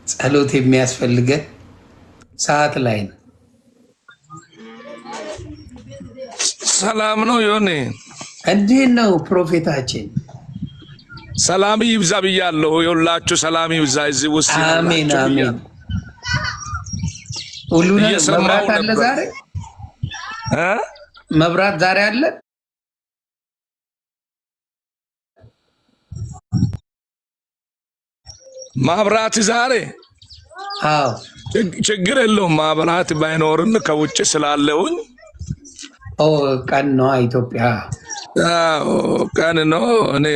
ጸሎት የሚያስፈልገን ሰዓት ላይ ነው። ሰላም ነው ዮኒ? እንዴት ነው ፕሮፌታችን? ሰላም ይብዛ ብያለሁ። የሁላችሁ ሰላም ይብዛ እዚህ ውስጥ። አሜን አሜን። ሁሉ መብራት አለ ዛሬ? መብራት ዛሬ አለ? ማብራት ዛሬ? አዎ ችግር የለውም። ማብራት ባይኖርም ከውጭ ስላለውኝ። ኦ ቀን ነው ኢትዮጵያ። ቀን ነው። እኔ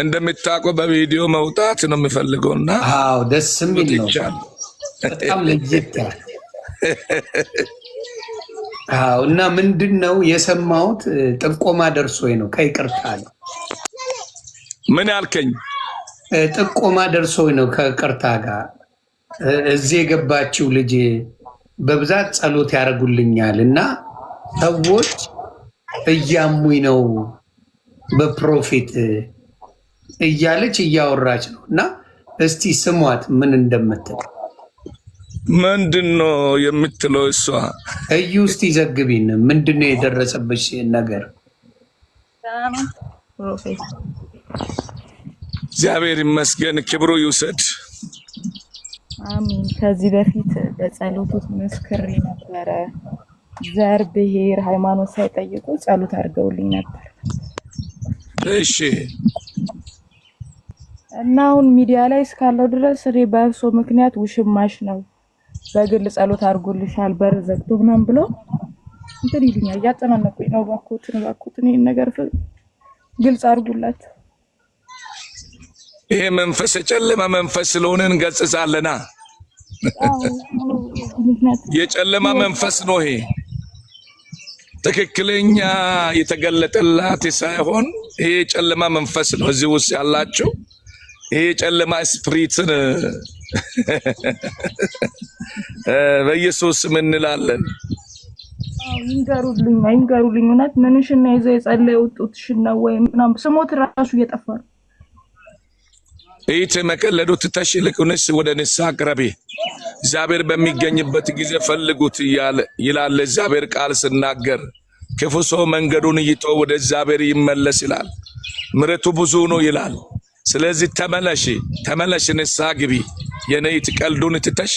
እንደምታውቀው በቪዲዮ መውጣት ነው የሚፈልገውና አዎ ደስ የሚል ነው። በጣም ለየት ያለ አዎ። እና ምንድነው የሰማሁት? ጥቆማ ደርሶኝ ነው ከይቅርታ ነው። ምን ያልከኝ? ጥቆማ ደርሶኝ ነው ከይቅርታ ጋር። እዚህ የገባችው ልጅ በብዛት ጸሎት ያደርጉልኛል እና ሰዎች እያሙኝ ነው በፕሮፌት እያለች እያወራች ነው። እና እስቲ ስሟት ምን እንደምትል። ምንድን ነው የምትለው እሷ? እዩ እስቲ ዘግቢን፣ ምንድን ነው የደረሰብሽ ነገር? እግዚአብሔር ይመስገን፣ ክብሩ ይውሰድ። አሜን። ከዚህ በፊት በጸሎት መስክሬ ነበረ። ዘር፣ ብሔር፣ ሃይማኖት ሳይጠይቁ ጸሎት አድርገውልኝ ነበር። እሺ። እና አሁን ሚዲያ ላይ እስካለው ድረስ እኔ በእርሶ ምክንያት ውሽማሽ ነው በግል ጸሎት አድርጎልሻል በር ዘግቶ ምናምን ብሎ እንትን ይሉኛል፣ እያጨናነቁኝ ነው። እባክዎትን ይህን ነገር ግልጽ አድርጉላቸው። ይሄ መንፈስ የጨለማ መንፈስ ስለሆነ እንገጽጻለና የጨለማ መንፈስ ነው። ይሄ ትክክለኛ የተገለጠላት ሳይሆን ይሄ የጨለማ መንፈስ ነው። እዚህ ውስጥ ያላችሁ ይሄ የጨለማ ስፕሪትን በኢየሱስ ስም እንላለን። ይንገሩልኝ። እውነት ምንሽና ይዘው የጸለዩት ጡትሽን ነው ወይ ምናምን ስሞት ራሱ እየጠፋ ነው። ይህ መቀለዱ ትተሽ ይልቁንስ ወደ ንስሐ ቅረቢ። እግዚአብሔር በሚገኝበት ጊዜ ፈልጉት ይላል እግዚአብሔር ቃል ስናገር። ክፉ ሰው መንገዱን ይቶ ወደ እግዚአብሔር ይመለስ ይላል። ምሕረቱ ብዙ ነው ይላል። ስለዚህ ተመለሽ፣ ንስሐ ግቢ። የነይት ቀልዱን ትተሽ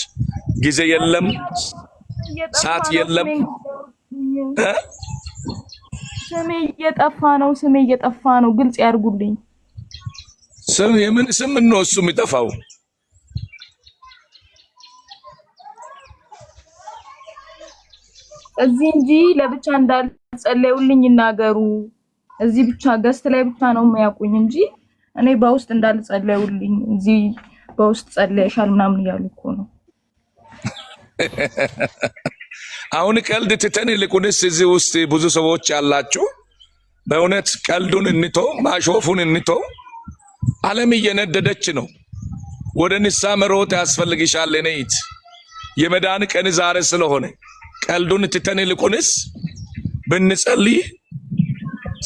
ጊዜ የለም፣ ሰዓት የለም። ስሜ እየጠፋ ነው። ግልጽ ያድርጉልኝ። የምን ስም ነው እሱ የሚጠፋው? እዚህ እንጂ ለብቻ እንዳልጸለዩልኝ ይናገሩ። እዚህ ብቻ ገስት ላይ ብቻ ነው የሚያውቁኝ እንጂ እኔ በውስጥ እንዳልጸለዩልኝ እዚህ በውስጥ ጸለይሻል ምናምን እያሉ እኮ ነው። አሁን ቀልድ ትተን ይልቁንስ እዚህ ውስጥ ብዙ ሰዎች ያላችሁ በእውነት ቀልዱን እንቶ ማሾፉን እንቶ። ዓለም እየነደደች ነው። ወደ ንስሐ መሮጥ ያስፈልግሻል። ነይት የመዳን ቀን ዛሬ ስለሆነ ቀልዱን ትተን ይልቁንስ ብንጸልይ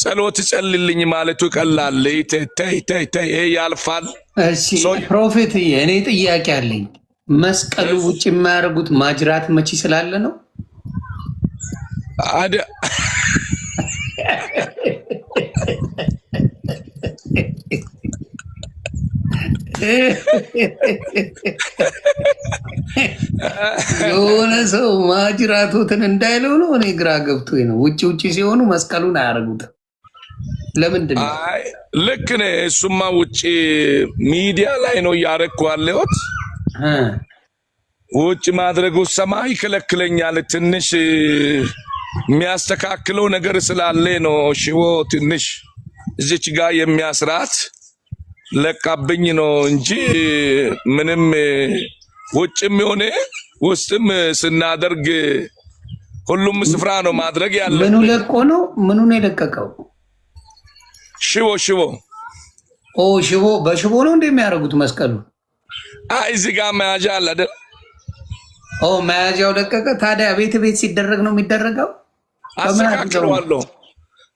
ጸሎት ጸልልኝ ማለቱ ይቀላል። ተይ ያልፋል። እሺ ፕሮፌት፣ እኔ ጥያቄ አለኝ። መስቀሉ ውጭ የማያደርጉት ማጅራት መቺ ስላለ ነው? የሆነ ሰው ማጅራቶትን እንዳይለው ነው። እኔ ግራ ገብቶኝ ነው። ውጭ ሲሆኑ መስቀሉን አያደርጉትም። ለምንድን ነው? ልክ ነህ። እሱማ ውጭ ሚዲያ ላይ ነው እያደረኩ ያለሁት። ውጭ ማድረጉ ሰማይ ይከለክለኛል። ትንሽ የሚያስተካክለው ነገር ስላለ ነው። ሽቦ ትንሽ እዚች ጋር የሚያስራት ለቃብኝ ነው እንጂ ምንም ውጭም የሆነ ውስጥም ስናደርግ ሁሉም ስፍራ ነው ማድረግ ያለ። ምኑ ለቆ ነው? ምኑ ነው የለቀቀው? ሽቦ ሽቦ በሽቦ ነው እንደሚያደርጉት መስቀሉ። እዚህ ጋር መያዣ አለ አይደል? መያዣው ለቀቀ። ታዲያ ቤት ሲደረግ ነው የሚደረገው?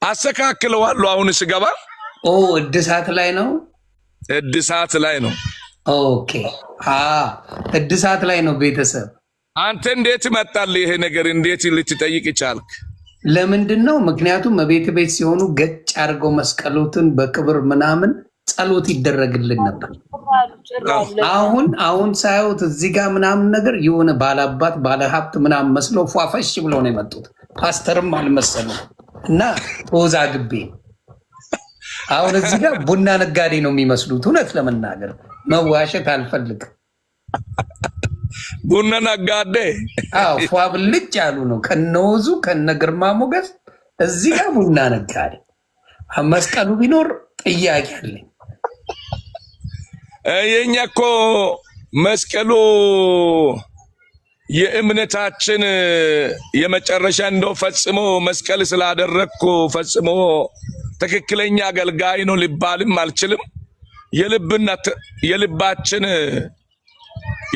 አስተካክለዋለሁ። አሁን ስገባ እድሳት ላይ ነው። እድሳት ላይ ነው። ኦኬ እድሳት ላይ ነው ቤተሰብ። አንተ እንዴት መጣል ይሄ ነገር እንዴት ልትጠይቅ ቻልክ? ለምንድን ነው? ምክንያቱም ቤት ሲሆኑ ገጭ አድርገው መስቀሉትን በክብር ምናምን ጸሎት ይደረግልን ነበር። አሁን ሳይውት እዚህ ጋር ምናምን ነገር የሆነ ባለአባት ባለሀብት ምናምን መስለው ፏፈሽ ብለው ነው የመጡት። ፓስተርም አልመሰሉም እና ተወዛግቤ አሁን እዚህ ጋር ቡና ነጋዴ ነው የሚመስሉት። እውነት ለመናገር መዋሸት አልፈልግም። ቡና ነጋዴ ፏ ብልጭ ያሉ ነው ከነወዙ ከነ ግርማ ሞገስ። እዚህ ጋር ቡና ነጋዴ መስቀሉ ቢኖር ጥያቄ አለኝ። የኛ እኮ መስቀሉ የእምነታችን የመጨረሻ እንደው ፈጽሞ መስቀል ስላደረግኩ ፈጽሞ ትክክለኛ አገልጋይ ነው ሊባልም አልችልም። የልባችን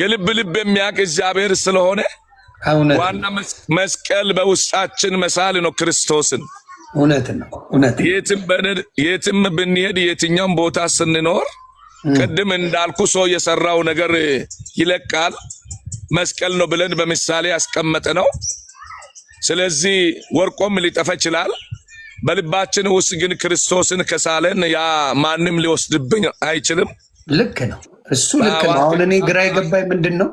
የልብ የሚያውቅ እግዚአብሔር ስለሆነ ዋና መስቀል በውስጣችን መሳል ነው ክርስቶስን። እውነት ነው። የትም ብንሄድ የትኛውም ቦታ ስንኖር ቅድም እንዳልኩ ሰው የሰራው ነገር ይለቃል፣ መስቀል ነው ብለን በምሳሌ ያስቀመጠ ነው። ስለዚህ ወርቆም ሊጠፋ ይችላል። በልባችን ውስጥ ግን ክርስቶስን ከሳለን ያ ማንም ሊወስድብኝ አይችልም። ልክ ነው፣ እሱ ልክ ነው። አሁን እኔ ግራ የገባኝ ምንድን ነው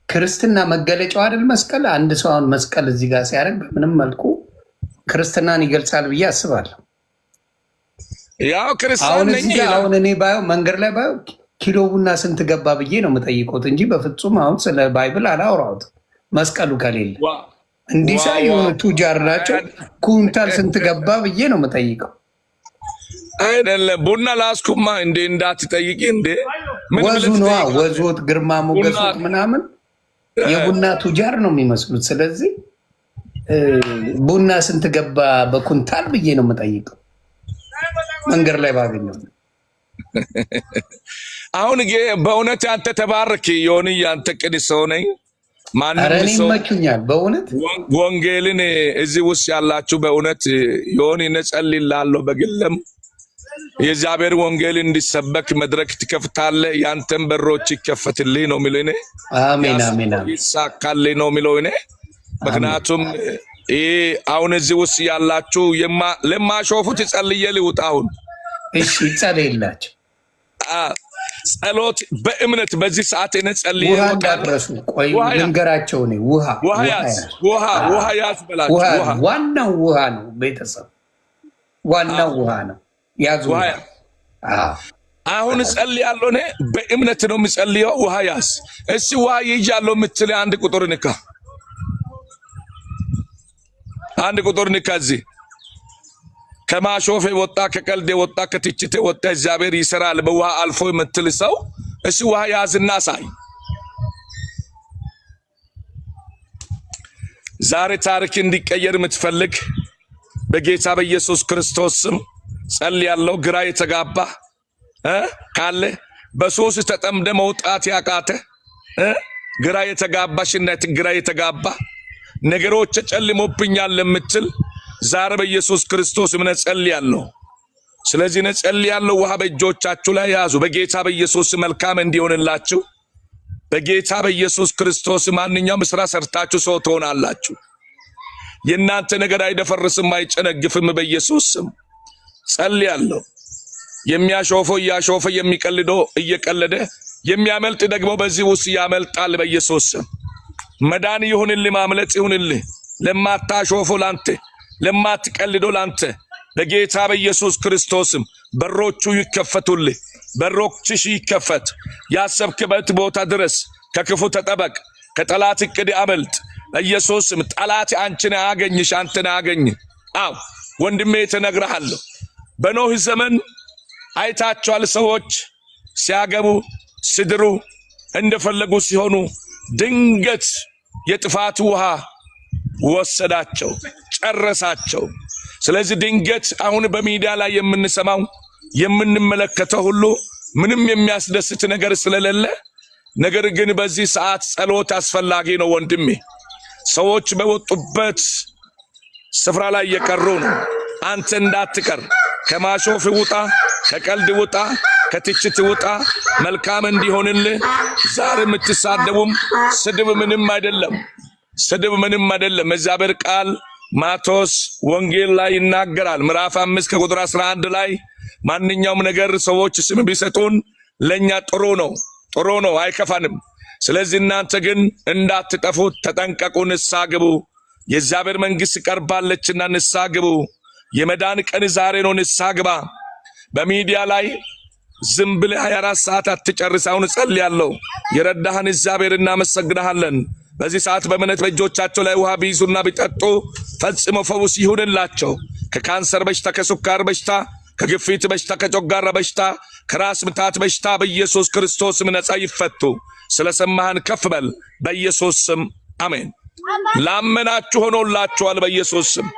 ክርስትና መገለጫው አይደል መስቀል። አንድ ሰው አሁን መስቀል እዚህ ጋር ሲያደርግ በምንም መልኩ ክርስትናን ይገልጻል ብዬ አስባለሁ። ያው ክርስቲያን ነኝ። አሁን እኔ ባየው መንገድ ላይ ባየው ኪሎ ቡና ስንት ገባ ብዬ ነው የምጠይቀው እንጂ በፍጹም አሁን ስለ ባይብል አላወራሁትም። መስቀሉ ከሌለ እንዲህ ሳይ የሆነ ቱጃር ናቸው ኩንታል ስንት ገባ ብዬ ነው የምጠይቀው። አይደለም ቡና ላስኩማ እንዴ እንዳትጠይቂ እንዴ ወዙ ነዋ ወዞት ግርማ ሞገሱት ምናምን የቡና ቱጃር ነው የሚመስሉት። ስለዚህ ቡና ስንት ገባ በኩንታል ብዬ ነው የምጠይቀው መንገድ ላይ ባገኘው። አሁን በእውነት አንተ ተባረክ ዮኒ፣ አንተ ቅዱስ ሰው ነኝ። ማንም ሰው ይመቹኛል በእውነት ወንጌልን እዚህ ውስጥ ያላችሁ በእውነት ዮኒ ነጸልላለሁ። በግለም የእግዚአብሔር ወንጌል እንዲሰበክ መድረክ ትከፍታለህ። ያንተን በሮች ይከፈትልኝ ነው የሚለው እኔ። አሜን አሜን ይሳካልኝ ነው የሚለው እኔ። ምክንያቱም አሁን እዚህ ውስጥ ያላችሁ ለማሾፉት ጸልዬ ልውጣ። አሁን እሺ ጸልይላችሁ። ጸሎት በእምነት በዚህ ሰዓት ጸልዬ ውሃ እንዳትረሱ። ቆይ ልንገራቸው ነው። ውሃ ያዝ በላችሁ። ዋናው ውሃ ነው ቤተሰብ፣ ዋናው ውሃ ነው። ያዙ አሁን ጸልያለሁ እኔ በእምነት ነው የምጸልየው። ውሃ ያዝ። እሺ ውሃ ይዣለሁ የምትል አንድ ቁጥር ንካ፣ አንድ ቁጥር ንካ። እዚህ ከማሾፍ ወጣ፣ ከቀልድ ወጣ፣ ከትችት ወጣ፣ እግዚአብሔር ይሰራል በውሃ አልፎ የምትል ሰው እሺ ውሃ ያዝና ሳይ። ዛሬ ታሪክ እንዲቀየር የምትፈልግ በጌታ በኢየሱስ ክርስቶስ ስም ጸልያለሁ። ግራ የተጋባ ካለ በሶስት ተጠምደ መውጣት ያቃተ ግራ የተጋባሽነት ግራ የተጋባ ነገሮች ጨልሞብኛል ለምትል ዛሬ በኢየሱስ ክርስቶስ ስም ጸልያለሁ። ስለዚህ ጸልያለሁ። ውሃ በእጆቻችሁ ላይ ያዙ። በጌታ በኢየሱስ መልካም እንዲሆንላችሁ በጌታ በኢየሱስ ክርስቶስ ማንኛውም ስራ ሰርታችሁ ሰው ትሆናላችሁ። የእናንተ ነገር አይደፈርስም፣ አይጨነግፍም። በኢየሱስ ስም ጸልያለሁ። የሚያሾፈው እያሾፈ የሚቀልደው እየቀለደ የሚያመልጥ ደግሞ በዚህ ውስጥ ያመልጣል። በኢየሱስ ስም መዳን ይሁንልህ፣ ማምለጥ ይሁንልህ። ለማታሾፈው ላንተ፣ ለማትቀልደው ላንተ በጌታ በኢየሱስ ክርስቶስም በሮቹ ይከፈቱልህ። በሮችሽ ይከፈት። ያሰብክበት ቦታ ድረስ ከክፉ ተጠበቅ፣ ከጠላት እቅድ አመልጥ። በኢየሱስም ጠላት አንቺን አያገኝሽ፣ አንተን አያገኝ። አው ወንድሜ ተነግረሃለሁ። በኖህ ዘመን አይታቸዋል። ሰዎች ሲያገቡ ሲድሩ እንደፈለጉ ሲሆኑ ድንገት የጥፋት ውሃ ወሰዳቸው፣ ጨረሳቸው። ስለዚህ ድንገት አሁን በሚዲያ ላይ የምንሰማው የምንመለከተው ሁሉ ምንም የሚያስደስት ነገር ስለሌለ፣ ነገር ግን በዚህ ሰዓት ጸሎት አስፈላጊ ነው ወንድሜ። ሰዎች በወጡበት ስፍራ ላይ እየቀሩ ነው። አንተ እንዳትቀር። ከማሾፍ ውጣ፣ ከቀልድ ውጣ፣ ከትችት ውጣ፣ መልካም እንዲሆንልህ። ዛሬ የምትሳደቡም ስድብ ምንም አይደለም፣ ስድብ ምንም አይደለም። እግዚአብሔር ቃል ማቴዎስ ወንጌል ላይ ይናገራል። ምዕራፍ 5 ከቁጥር 11 ላይ ማንኛውም ነገር ሰዎች ስም ቢሰጡን ለኛ ጥሩ ነው፣ አይከፋንም። ስለዚህ እናንተ ግን እንዳትጠፉ ተጠንቀቁ፣ ንስሐ ግቡ። የእግዚአብሔር መንግሥት ቀርባለችና ንስሐ ግቡ። የመዳን ቀን ዛሬ ነው፣ ንስሐ ግባ። በሚዲያ ላይ ዝም ብለህ 24 ሰዓት አትጨርስ። አሁን ጸልያለሁ። የረዳህን እግዚአብሔር እናመሰግናለን። በዚህ ሰዓት በእምነት በእጆቻቸው ላይ ውሃ ቢይዙና ቢጠጡ ፈጽሞ ፈውስ ይሁንላቸው። ከካንሰር በሽታ፣ ከሱካር በሽታ፣ ከግፊት በሽታ፣ ከጨጓራ በሽታ፣ ከራስ ምታት በሽታ በኢየሱስ ክርስቶስ ስም ነፃ ይፈቱ። ስለሰማህን ከፍ በል በኢየሱስ ስም አሜን። ላመናችሁ ሆኖላችኋል በኢየሱስ ስም።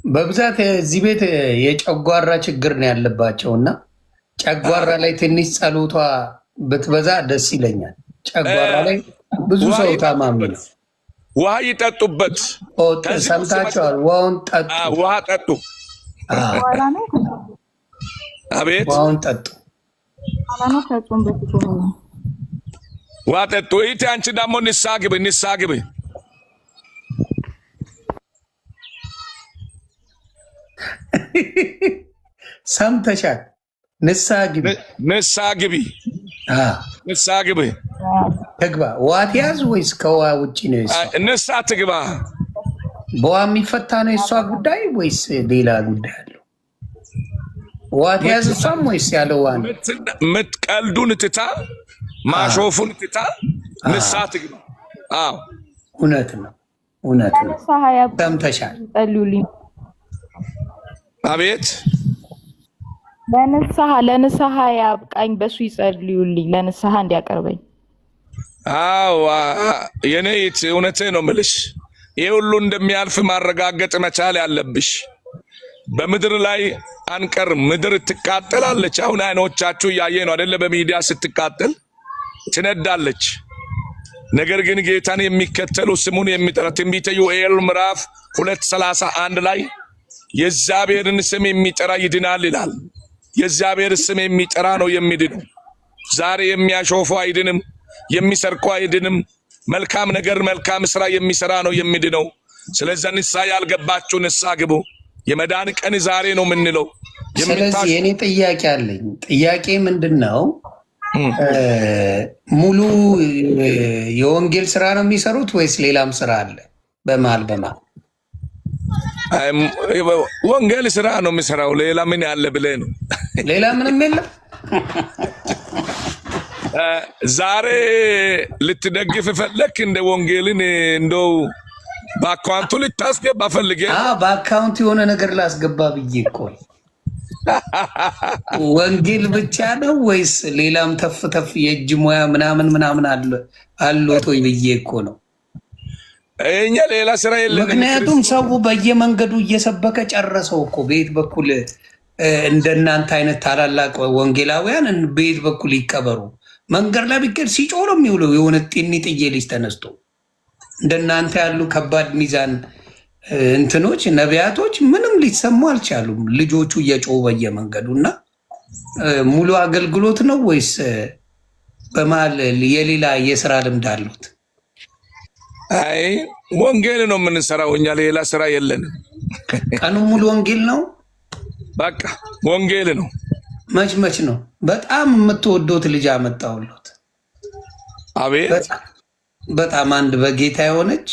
በብዛት እዚህ ቤት የጨጓራ ችግር ነው ያለባቸውና ጨጓራ ላይ ትንሽ ጸሎቷ ብትበዛ ደስ ይለኛል። ጨጓራ ላይ ብዙ ሰው ታማሚ ነው። ውሃ ይጠጡበት። ሰምታችኋል? ውሃውን ጠጡ። ውሃ ጠጡ። አቤት ውሃውን ጠጡ። ውሃ ጠጡ። ይቴ አንቺ ደግሞ ንስሐ ግቢ፣ ንስሐ ግቢ። ሰምተሻል? ንስሐ ግቢ፣ ንስሐ ግቢ፣ ንስሐ ግቢ። ትግባ። ውሃ ትያዝ ወይስ ከውሃ ውጭ ነው? ንስሐ ትግባ። በውሃ የሚፈታ ነው የእሷ ጉዳይ ወይስ ሌላ ጉዳይ አለው? ውሃ ትያዝ እሷም ወይስ ያለ ውሃ ነው? ምትቀልዱን ትታ ማሾፉን ትታ ንስሐ ትግባ። አዎ እውነት ነው፣ እውነት ነው። ሰምተሻል? አቤት ለንስሐ ያብቃኝ። በሱ ይጸልዩልኝ፣ ለንስሐ እንዲያቀርበኝ። አዎ የኔት እውነቴ ነው የምልሽ። ይህ ሁሉ እንደሚያልፍ ማረጋገጥ መቻል ያለብሽ። በምድር ላይ አንቀርም፣ ምድር ትቃጠላለች። አሁን አይኖቻችሁ እያየ ነው አይደለ? በሚዲያ ስትቃጠል ትነዳለች። ነገር ግን ጌታን የሚከተሉ ስሙን የሚጠራ ትንቢተ ዮኤል ምዕራፍ 2:31 ላይ የእግዚአብሔርን ስም የሚጠራ ይድናል ይላል። የእግዚአብሔር ስም የሚጠራ ነው የሚድነው። ዛሬ የሚያሾፉ አይድንም፣ የሚሰርቁ አይድንም። መልካም ነገር መልካም ስራ የሚሰራ ነው የሚድነው። ስለዚህ ንስሐ ያልገባችሁ ንስሐ ግቡ። የመዳን ቀን ዛሬ ነው የምንለው። ስለዚህ የኔ ጥያቄ አለኝ። ጥያቄ ምንድነው? ሙሉ የወንጌል ስራ ነው የሚሰሩት ወይስ ሌላም ስራ አለ? በመሃል ወንጌል ስራ ነው የሚሰራው። ሌላ ምን ያለ ብለህ ነው? ሌላ ምንም የለም። ዛሬ ልትደግፍ ፈለክ እንደ ወንጌልን እንደው በአካውንቱ ልታስገባ ፈልጌ በአካውንቱ የሆነ ነገር ላስገባ ብዬ እኮ። ወንጌል ብቻ ነው ወይስ ሌላም ተፍ ተፍ የእጅ ሙያ ምናምን አሎት ወይ ብዬ እኮ ነው። እኛ ሌላ ስራ የለም። ምክንያቱም ሰው በየመንገዱ እየሰበከ ጨረሰው እኮ። በየት በኩል እንደናንተ አይነት ታላላቅ ወንጌላውያን በየት በኩል ይቀበሩ? መንገድ ላይ ቢቀር ሲጮህ ነው የሚውለው። የሆነ ጥዬ ልጅ ተነስቶ እንደናንተ ያሉ ከባድ ሚዛን እንትኖች ነቢያቶች ምንም ሊሰሙ አልቻሉም። ልጆቹ እየጮሁ በየመንገዱ እና ሙሉ አገልግሎት ነው ወይስ በመሀል የሌላ የስራ ልምድ አሉት? አይ ወንጌል ነው የምንሰራው እኛ፣ ሌላ ስራ የለንም። ቀኑ ሙሉ ወንጌል ነው። በቃ ወንጌል ነው። መች ነው? በጣም የምትወዶት ልጅ አመጣሁልዎት። አቤት በጣም አንድ በጌታ የሆነች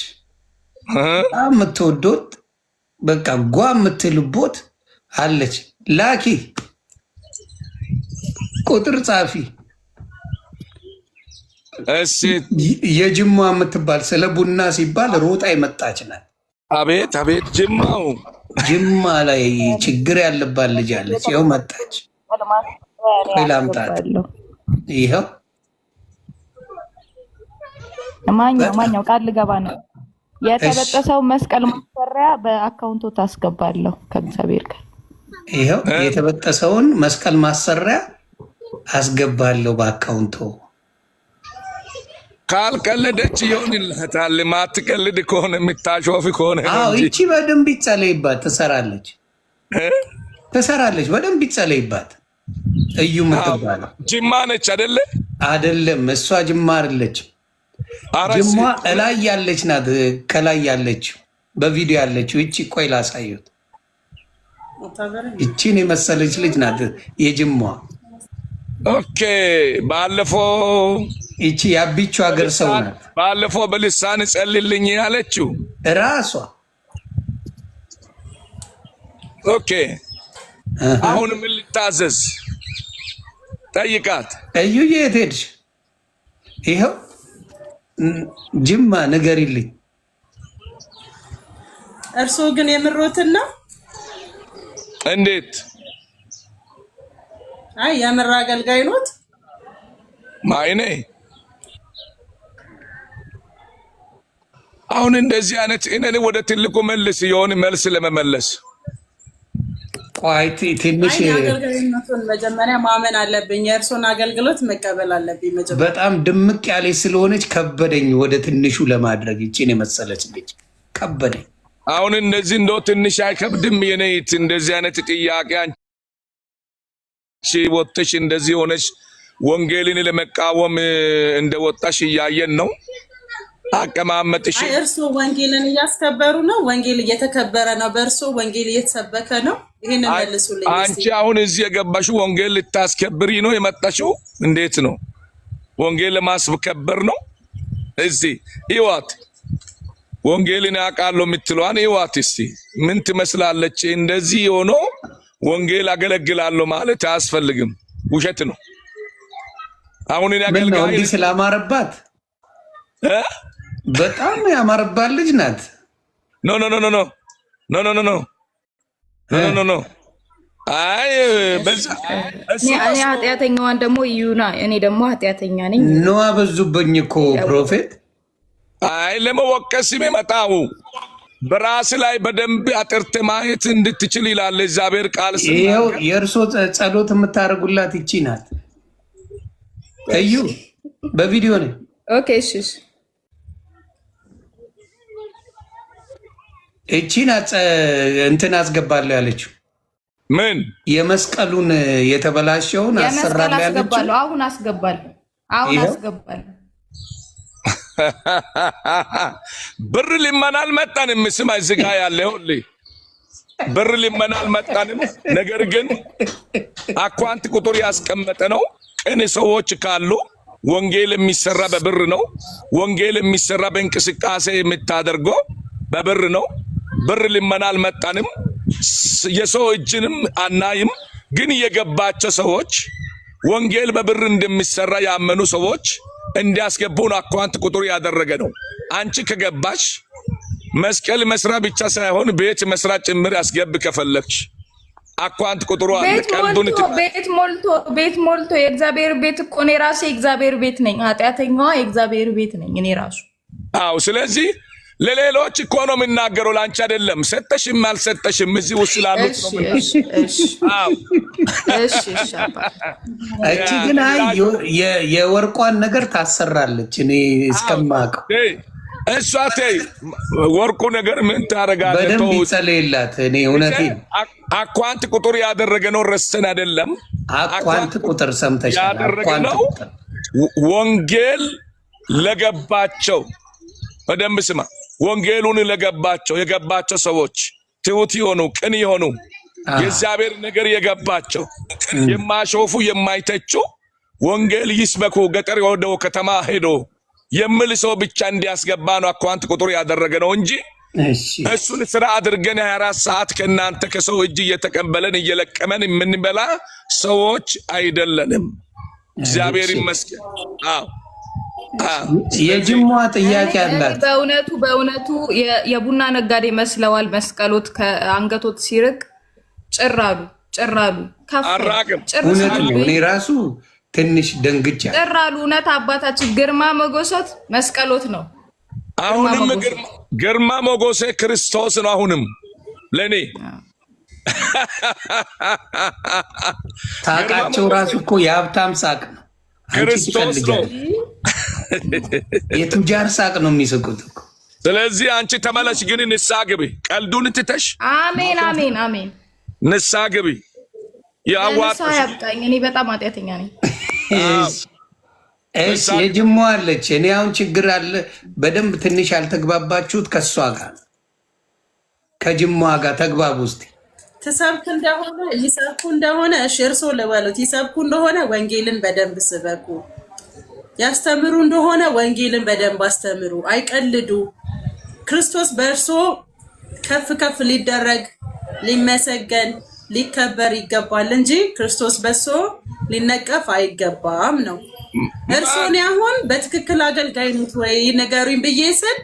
በጣም የምትወዶት በቃ ጓ የምትልቦት አለች። ላኪ ቁጥር ጻፊ። እሺ የጅማ የምትባል ስለ ቡና ሲባል ሮጣ የመጣች ናት። አቤት አቤት ጅማ ላይ ችግር ያለባት ልጅ አለች። ይኸው መጣች። ላምጣት። ይኸው ማኛው ቃል ልገባ ነው። የተበጠሰው መስቀል ማሰሪያ በአካውንቱ ታስገባለሁ ከእግዚአብሔር ጋር። ይኸው የተበጠሰውን መስቀል ማሰሪያ አስገባለሁ በአካውንቱ። ካልቀለደች ይሆንልታል። ማትቀልድ ከሆነ የምታሾፍ ከሆነ ይቺ በደንብ ይጸለይባት። ትሰራለች። በደንብ ይጸለይባት። እዩ ምትባለው ጅማ ነች አይደለ? አይደለም፣ እሷ ጅማ አይደለች። ጅማ እላይ ያለች ናት፣ ከላይ ያለች በቪዲዮ ያለችው እቺ። ቆይ ላሳየት። እቺን የመሰለች ልጅ ናት የጅማ። ኦኬ። ባለፈው እቺ ያቢቹ ሀገር ሰው ናት። ባለፈው በልሳን ጸልልኝ ያለችው ራሷ። ኦኬ። አሁን ምን ልታዘዝ? ጠይቃት። እዩ የት ሄድሽ? ይኸው ጅማ ንገሪልኝ። እርሶ ግን የምሮትን ነው? እንዴት? አይ የምር አገልጋይ ኖት? ማይኔ አሁን እንደዚህ አይነት እኔን ወደ ትልቁ መልስ የሆነ መልስ ለመመለስ ቆይ ትንሽ አገልጋይነቱን መጀመሪያ ማመን አለብኝ። የእርሶን አገልግሎት መቀበል አለብኝ መጀመሪያ። በጣም ድምቅ ያለች ስለሆነች ከበደኝ ወደ ትንሹ ለማድረግ። እቺን የመሰለች ልጅ ከበደኝ። አሁን እንደዚህ እንደው ትንሽ አይከብድም? የኔት እንደዚህ አይነት ጥያቄ አንቺ ወጥተሽ እንደዚህ ሆነሽ ወንጌልን ለመቃወም እንደወጣሽ እያየን ነው። አቀማመጥሽ እርሶ ወንጌልን እያስከበሩ ነው። ወንጌል እየተከበረ ነው። በእርሶ ወንጌል እየተሰበከ ነው። ይሄን መልሱልኝ። አንቺ አሁን እዚህ የገባሽው ወንጌል ልታስከብሪ ነው የመጣሽው? እንዴት ነው? ወንጌል ለማስከበር ነው? እዚህ ይዋት ወንጌልን ያውቃለሁ የምትለዋን ይዋት እስቲ ምን ትመስላለች? እንደዚህ ሆኖ ወንጌል አገለግላለሁ ማለት አያስፈልግም፣ ውሸት ነው። አሁን እኔ አገልጋይ እንዲህ ስላማረባት በጣም ያማረባት ልጅ ናት። ኖ ኖ ኖ ኖ ኖ ኖ ኖ ኖ ኖ ኖ አይ በዛ እኔ ኃጢአተኛዋን ደግሞ ይዩና፣ እኔ ደግሞ ኃጢአተኛ ነኝ። ነው አበዙብኝ እኮ ፕሮፌት። አይ ለመወቀስ የሚመጣው በራስ ላይ በደንብ አጥርተ ማየት እንድትችል ይላል እግዚአብሔር ቃል። ይሄው የእርሶ ጸሎት የምታደርጉላት ይቺ ናት። እዩ በቪዲዮ ነው። ኦኬ እሺ እሺ። እቺ ናት እንትን አስገባለሁ ያለችው። ምን የመስቀሉን የተበላሸውን አሰራለሁ ያለችው። አሁን አስገባለሁ፣ አሁን አስገባለሁ። ብር ሊመና አልመጣንም። ስማ እዚህ ጋር ያለው ብር ሊመና አልመጣንም። ነገር ግን አካውንት ቁጥር ያስቀመጠ ነው። ቅን ሰዎች ካሉ ወንጌል የሚሰራ በብር ነው። ወንጌል የሚሰራ በእንቅስቃሴ የምታደርገው በብር ነው። ብር ሊመና አልመጣንም። የሰው እጅንም አናይም። ግን የገባቸው ሰዎች ወንጌል በብር እንደሚሰራ ያመኑ ሰዎች እንዲያስገቡን አካውንት ቁጥር ያደረገ ነው። አንቺ ከገባሽ መስቀል መስራ ብቻ ሳይሆን ቤት መስራ ጭምር ያስገብ ከፈለግሽ አካውንት ቁጥሩ አለ። ቀልዱን ቤት ሞልቶ የእግዚአብሔር ቤት እኮ እኔ ራሴ የእግዚአብሔር ቤት ነኝ። ኃጢአተኛዋ የእግዚአብሔር ቤት ነኝ እኔ ራሱ። አዎ፣ ስለዚህ ለሌሎች እኮ ነው የምናገረው፣ ላንቺ አይደለም። ሰጠሽም አልሰጠሽም እዚህ ውስጥ ላሉት ነው። አዎ እሺ እሺ። እቺ ግን የወርቋን ነገር ታሰራለች። እኔ እስከማውቀው እሷ ተይ ወርቁ ነገር ምን ታረጋለች? በደንብ ይጸልይላት። እኔ እውነቴን አካውንት ቁጥር ያደረገ ነው ረስተን አይደለም። አካውንት ቁጥር ሰምተሻል? አካውንት ቁጥር ወንጌል ለገባቸው በደንብ ስማ። ወንጌሉን ለገባቸው የገባቸው ሰዎች ትሁት ይሆኑ ቅን ይሆኑ የእግዚአብሔር ነገር የገባቸው የማሾፉ የማይተቹ ወንጌል ይስበኩ ገጠር ወደው ከተማ ሄዶ የሚል ሰው ብቻ እንዲያስገባ ነው አካውንት ቁጥር ያደረገ ነው እንጂ እሱን ስራ አድርገን 24 ሰዓት ከእናንተ ከሰው እጅ እየተቀበለን እየለቀመን የምንበላ ሰዎች አይደለንም። እግዚአብሔር ይመስገን። አዎ የጅማ ጥያቄ አላት። በእውነቱ የቡና ነጋዴ መስለዋል። መስቀሎት ከአንገቶት ሲርቅ ጭራሉ እውነት ነው። እኔ ራሱ ትንሽ ደንግጫ ጭራሉ። እውነት አባታችን ግርማ ሞገሶት መስቀሎት ነው። አሁንም ግርማ ሞገሴ ክርስቶስ ነው። አሁንም ለኔ ታውቃቸው ራሱ እኮ የሀብታም ሳቅ ነው። ክርስቶስ ነው። የቱጃር ሳቅ ነው የሚስቁት እኮ። ስለዚህ አንቺ ተመለሽ፣ ግን ንስሐ ግቢ። ቀልዱን ትተሽ አሜን አሜን አሜን። ንስሐ ግቢ። ያዋጣሽ ያብቃኝ። እኔ በጣም ኃጢአተኛ ነኝ። እሺ የጅሞ አለች። እኔ አሁን ችግር አለ በደንብ ትንሽ ያልተግባባችሁት ከሷ ጋር ከጅሞ ጋር ተግባቡ ውስጥ ተሰብኩ እንደሆነ ይሰብኩ እንደሆነ እሺ እርሶ ለባሉት ይሰብኩ እንደሆነ ወንጌልን በደንብ ስበኩ። ያስተምሩ እንደሆነ ወንጌልን በደንብ አስተምሩ። አይቀልዱ። ክርስቶስ በእርሶ ከፍ ከፍ ሊደረግ ሊመሰገን ሊከበር ይገባል እንጂ ክርስቶስ በእርሶ ሊነቀፍ አይገባም ነው። እርሶን አሁን በትክክል አገልጋይ ነው ወይ ነገሩኝ ብዬ ስል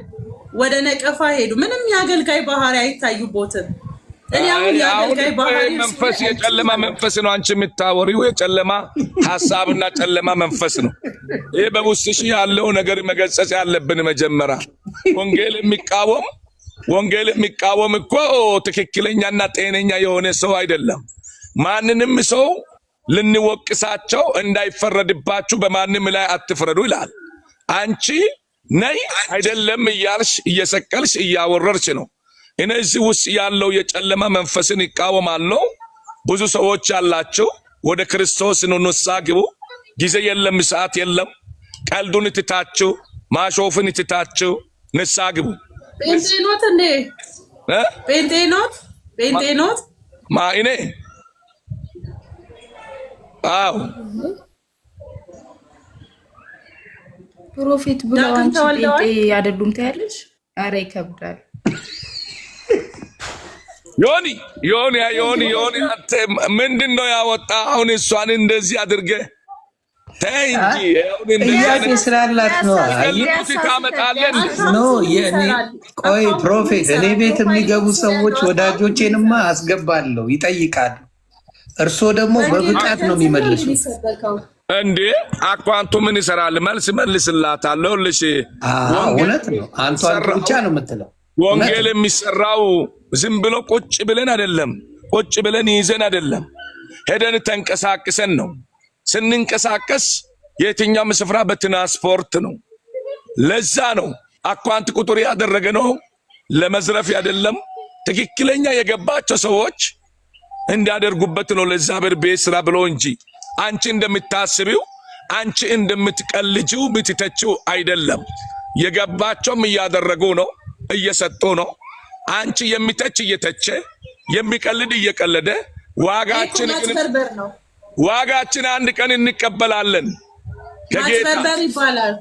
ወደ ነቀፋ ሄዱ። ምንም የአገልጋይ ባህሪ አይታዩቦትም። እኔ አሁን የአገልጋይ ባህሪ መንፈስ የጨለማ መንፈስ ነው። አንቺ የምታወሪው የጨለማ ሐሳብና ጨለማ መንፈስ ነው። ይሄ በውስጥሽ ያለው ነገር መገሰጽ ያለብን መጀመሪያ ወንጌል የሚቃወም እኮ ትክክለኛና ጤነኛ የሆነ ሰው አይደለም። ማንንም ሰው ልንወቅሳቸው እንዳይፈረድባችሁ በማንም ላይ አትፍረዱ ይላል። አንቺ ነይ አይደለም እያልሽ እየሰቀልሽ እያወረርሽ ነው። እነዚህ ውስጥ ያለው የጨለማ መንፈስን ይቃወማለሁ። ብዙ ሰዎች ያላችሁ ወደ ክርስቶስ ንስሐ ግቡ። ጊዜ የለም፣ ሰዓት የለም። ቀልዱን ትታችሁ ማሾፍን ትታችሁ ንስሐ ግቡ። ጴንጤኖት እንዴ ጴንጤኖት ማይኔ አው ፕሮፌት ብለው አንቺ ጴንጤ አይደሉም ታያለሽ። አረ ይከብዳል። ዮኒ አንተ ምንድነው ያወጣ? አሁን እሷን እንደዚህ አድርገህ ተይ እንጂ ጥያቄ ስላላት ነው። ታመጣለን ቆይ ፕሮፌት፣ እኔ ቤት የሚገቡ ሰዎች ወዳጆቼንማ አስገባለሁ፣ ይጠይቃሉ። እርሶ ደግሞ በብቃት ነው የሚመልሱት። እንዴ አኳንቱ ምን ይሰራል? መልስ መልስላታለሁ። ልሽ እውነት ነው። አንተ ብቻ ነው የምትለው። ወንጌል የሚሰራው ዝም ብሎ ቁጭ ብለን አይደለም፣ ቁጭ ብለን ይዘን አይደለም፣ ሄደን ተንቀሳቅሰን ነው። ስንንቀሳቀስ የትኛውም ስፍራ በትራንስፖርት ነው። ለዛ ነው አኳንት ቁጥር ያደረገ ነው፣ ለመዝረፍ አይደለም። ትክክለኛ የገባቸው ሰዎች እንዲያደርጉበት ነው ለእግዚአብሔር ቤት ስራ ብሎ እንጂ አንቺ እንደምታስቢው አንቺ እንደምትቀልጂው ምትተችው አይደለም። የገባቸውም እያደረጉ ነው፣ እየሰጡ ነው። አንቺ የሚተች እየተቸ የሚቀልድ እየቀለደ ዋጋችን አንድ ቀን እንቀበላለን። ማጭበርበር ይባላል።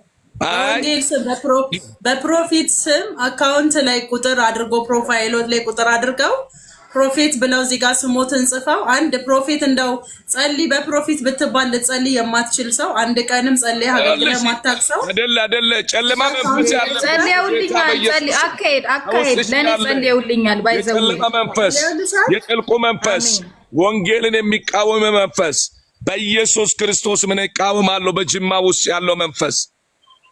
በፕሮፊት ስም አካውንት ላይ ቁጥር አድርጎ ፕሮፋይሎት ላይ ቁጥር አድርገው ፕሮፌት ብለው እዚህ ጋር ስሞትን ጽፈው አንድ ፕሮፌት እንደው ጸልይ በፕሮፊት ብትባል ልጸልይ የማትችል ሰው አንድ ቀንም ጸልይ አገልግለ ማታቅ ሰው አይደለ ጨለማ መንፈስ ያለ ጸልዩልኛል። አካሄድ ለኔ ጸልዩልኛል። ባይዘው ጨለማ መንፈስ የጥልቁ መንፈስ ወንጌልን የሚቃወም መንፈስ በኢየሱስ ክርስቶስ ምን ይቃወማለሁ? በጅማ ውስጥ ያለው መንፈስ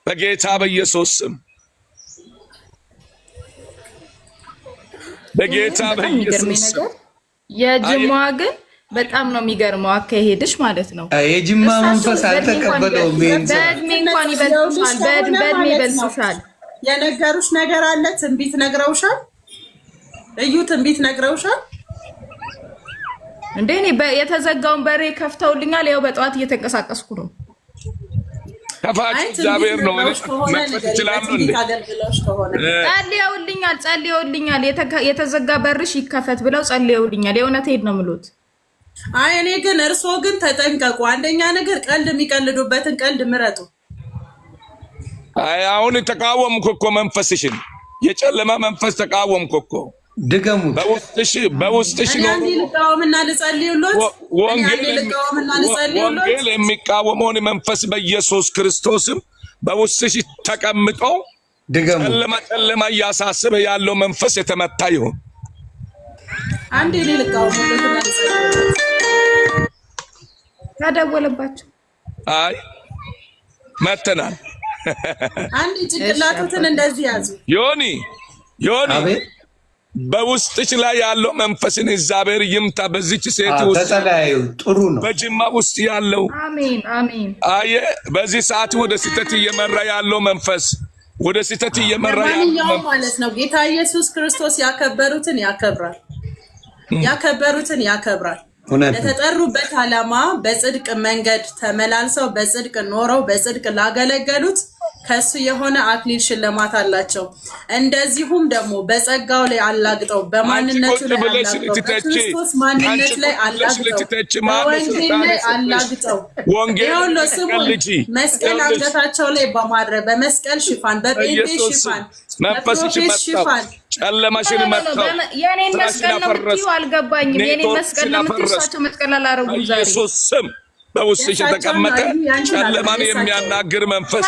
በጌታ በኢየሱስ ስም በጌታ በኢየሱስ የጅማ ግን በጣም ነው የሚገርመው አካሄድሽ ማለት ነው። የጅማ መንፈስ አልተቀበለውም። በእድሜ እንኳን ይበልጡሻል፣ በእድሜ ይበልጡሻል። የነገሩሽ ነገር አለ። ትንቢት ነግረውሻል? እዩ ትንቢት ነግረውሻል እንዴ? እኔ የተዘጋውን በሬ ከፍተውልኛል። ያው በጠዋት እየተንቀሳቀስኩ ነው። ከፋጭ እግዚአብሔር ነው መጥፋት ይችላል እንዴ? ጸልየውልኛል። የተዘጋ በርሽ ይከፈት ብለው ጸልየውልኛል። የእውነቴን ነው የምሉት። አይ እኔ ግን እርሶ ግን ተጠንቀቁ። አንደኛ ነገር ቀልድ የሚቀልዱበትን ቀልድ ምረጡ። አይ አሁን ተቃወምኩ እኮ መንፈስሽን፣ የጨለማ መንፈስ ተቃወምኩ እኮ። ድገሙ። በውስጥሽ ነው ልቃወምና ልጸልዩሎት። ወንጌል የሚቃወመውን መንፈስ በኢየሱስ ክርስቶስም በውስጥሽ ተቀምጦ ጨለማ እያሳስበ ያለው መንፈስ የተመታ ይሁን። አንዴ ልቃወምና ተደወለባቸው። አይ መተናል። አንዴ ጭንቅላቱን እንደዚህ ያዙ። ዮኒ በውስጥሽ ላይ ያለው መንፈስን እግዚአብሔር ይምታ። በዚች ሴት ውስጥ ተጸላዩ ጥሩ ነው። በጅማ ውስጥ ያለው አሜን። አየ በዚህ ሰዓት ወደ ስህተት እየመራ ያለው መንፈስ ወደ ስህተት እየመራ ያለው ማለት ነው። ጌታ ኢየሱስ ክርስቶስ ያከበሩትን ያከብራል፣ ያከበሩትን ያከብራል። ለተጠሩበት ዓላማ በጽድቅ መንገድ ተመላልሰው በጽድቅ ኖረው በጽድቅ ላገለገሉት ከሱ የሆነ አክሊል ሽልማት አላቸው። እንደዚሁም ደግሞ በጸጋው ላይ አላግጠው በማንነቱ ላይ አላግጠው በክርስቶስ ማንነት ላይ አላግጠው በወንጌል ላይ አላግጠው ይሁን ለስሙ መስቀል አንገታቸው ላይ በማድረግ በመስቀል ሽፋን በጴንጤ ሽፋን በፕሮፌት ሽፋን ጨለማሽን መጣው የኔን መስቀል ነው የምትይው አልገባኝም። የኔን መስቀል ነው የምትይው እሳቸው መስቀል አላረጉም። ዛሬ ኢየሱስ ስም በውስጥሽ የተቀመጠ ጨለማን የሚያናግር መንፈስ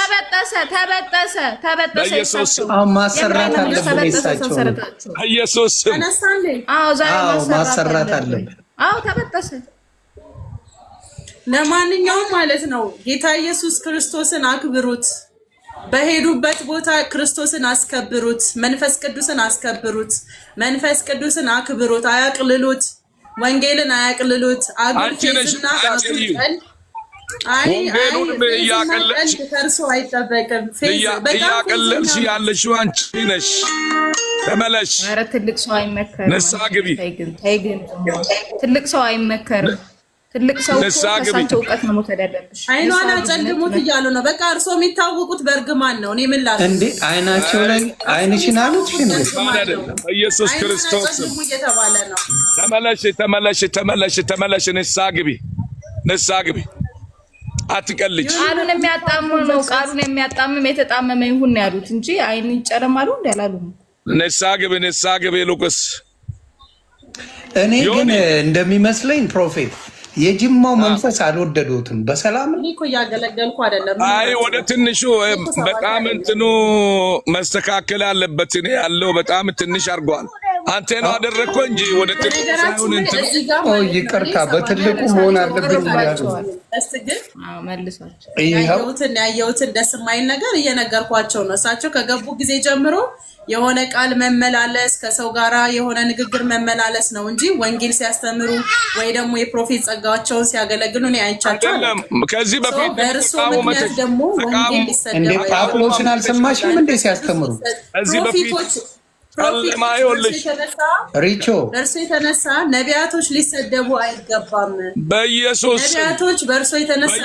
ተበጠሰ ኢየሱስ ማሰራት አለብን። ኢየሱስ ስም ማሰራት አለብን። ተበጠሰ። ለማንኛውም ማለት ነው ጌታ ኢየሱስ ክርስቶስን አክብሩት። በሄዱበት ቦታ ክርስቶስን አስከብሩት። መንፈስ ቅዱስን አስከብሩት። መንፈስ ቅዱስን አክብሩት። አያቅልሉት። ወንጌልን አያቅልሉት። አጉልቴና አጉልጠል ወንጌሉን እያቀለልሽ ከእርሱ አይጠበቅም። እያቀለልሽ ያለሽው አንቺ ነሽ። ተመለሽ። ኧረ ትልቅ ሰው አይመከርም። ንስሐ ግቢ። ተይ ግን ትልቅ ሰው አይመከርም። ትልቅ ሰው ከሳቸው እውቀት ነው መውሰድ ያለብሽ። አይኗን አጨልሙት እያሉ ነው። በቃ እርሶ የሚታወቁት በእርግማን ነው። እኔ ምን ላድርግ እንዴ? አይናቸው ላይ አይንሽን አሉት ኢየሱስ ክርስቶስ እየተባለ ነው። ተመለሽ። ንስሐ ግቢ። አትቀልጅ። ቃሉን የሚያጣምም ነው። ቃሉን የሚያጣምም የተጣመመ ይሁን ነው ያሉት እንጂ አይን ይጨረማሉ እንዳላሉ። ንስሐ ግቢ ሉቅስ። እኔ ግን እንደሚመስለኝ ፕሮፌት የጅማው መንፈስ አልወደዱትም። በሰላም እኮ ያገለገልኩ አይደለም። አይ ወደ ትንሹ በጣም እንትኑ መስተካከል አለበት። እኔ ያለው በጣም ትንሽ አድርጓል። አንተ ነው አደረግከው እንጂ ወደ ትንሹ ሳይሆን እንትኑ ይቅርታ፣ በትልቁ መሆን አለብን ያለው መልሳቸው። ያየሁትን ደስ የማይል ነገር እየነገርኳቸው ነው። እሳቸው ከገቡ ጊዜ ጀምሮ የሆነ ቃል መመላለስ ከሰው ጋራ የሆነ ንግግር መመላለስ ነው እንጂ ወንጌል ሲያስተምሩ ወይ ደግሞ የፕሮፌት ጸጋቸውን ሲያገለግሉ ነው አይቻቸው። ከዚህ በፊት በእርሶ ምክንያት ደግሞ ወንጌል ሊሰደብ ጳውሎስን አልሰማሽም እንዴ ሲያስተምሩ? ከዚህ በፊት ሪቾ በእርሶ የተነሳ ነቢያቶች ሊሰደቡ አይገባም። በኢየሱስ ነቢያቶች በእርሶ የተነሳ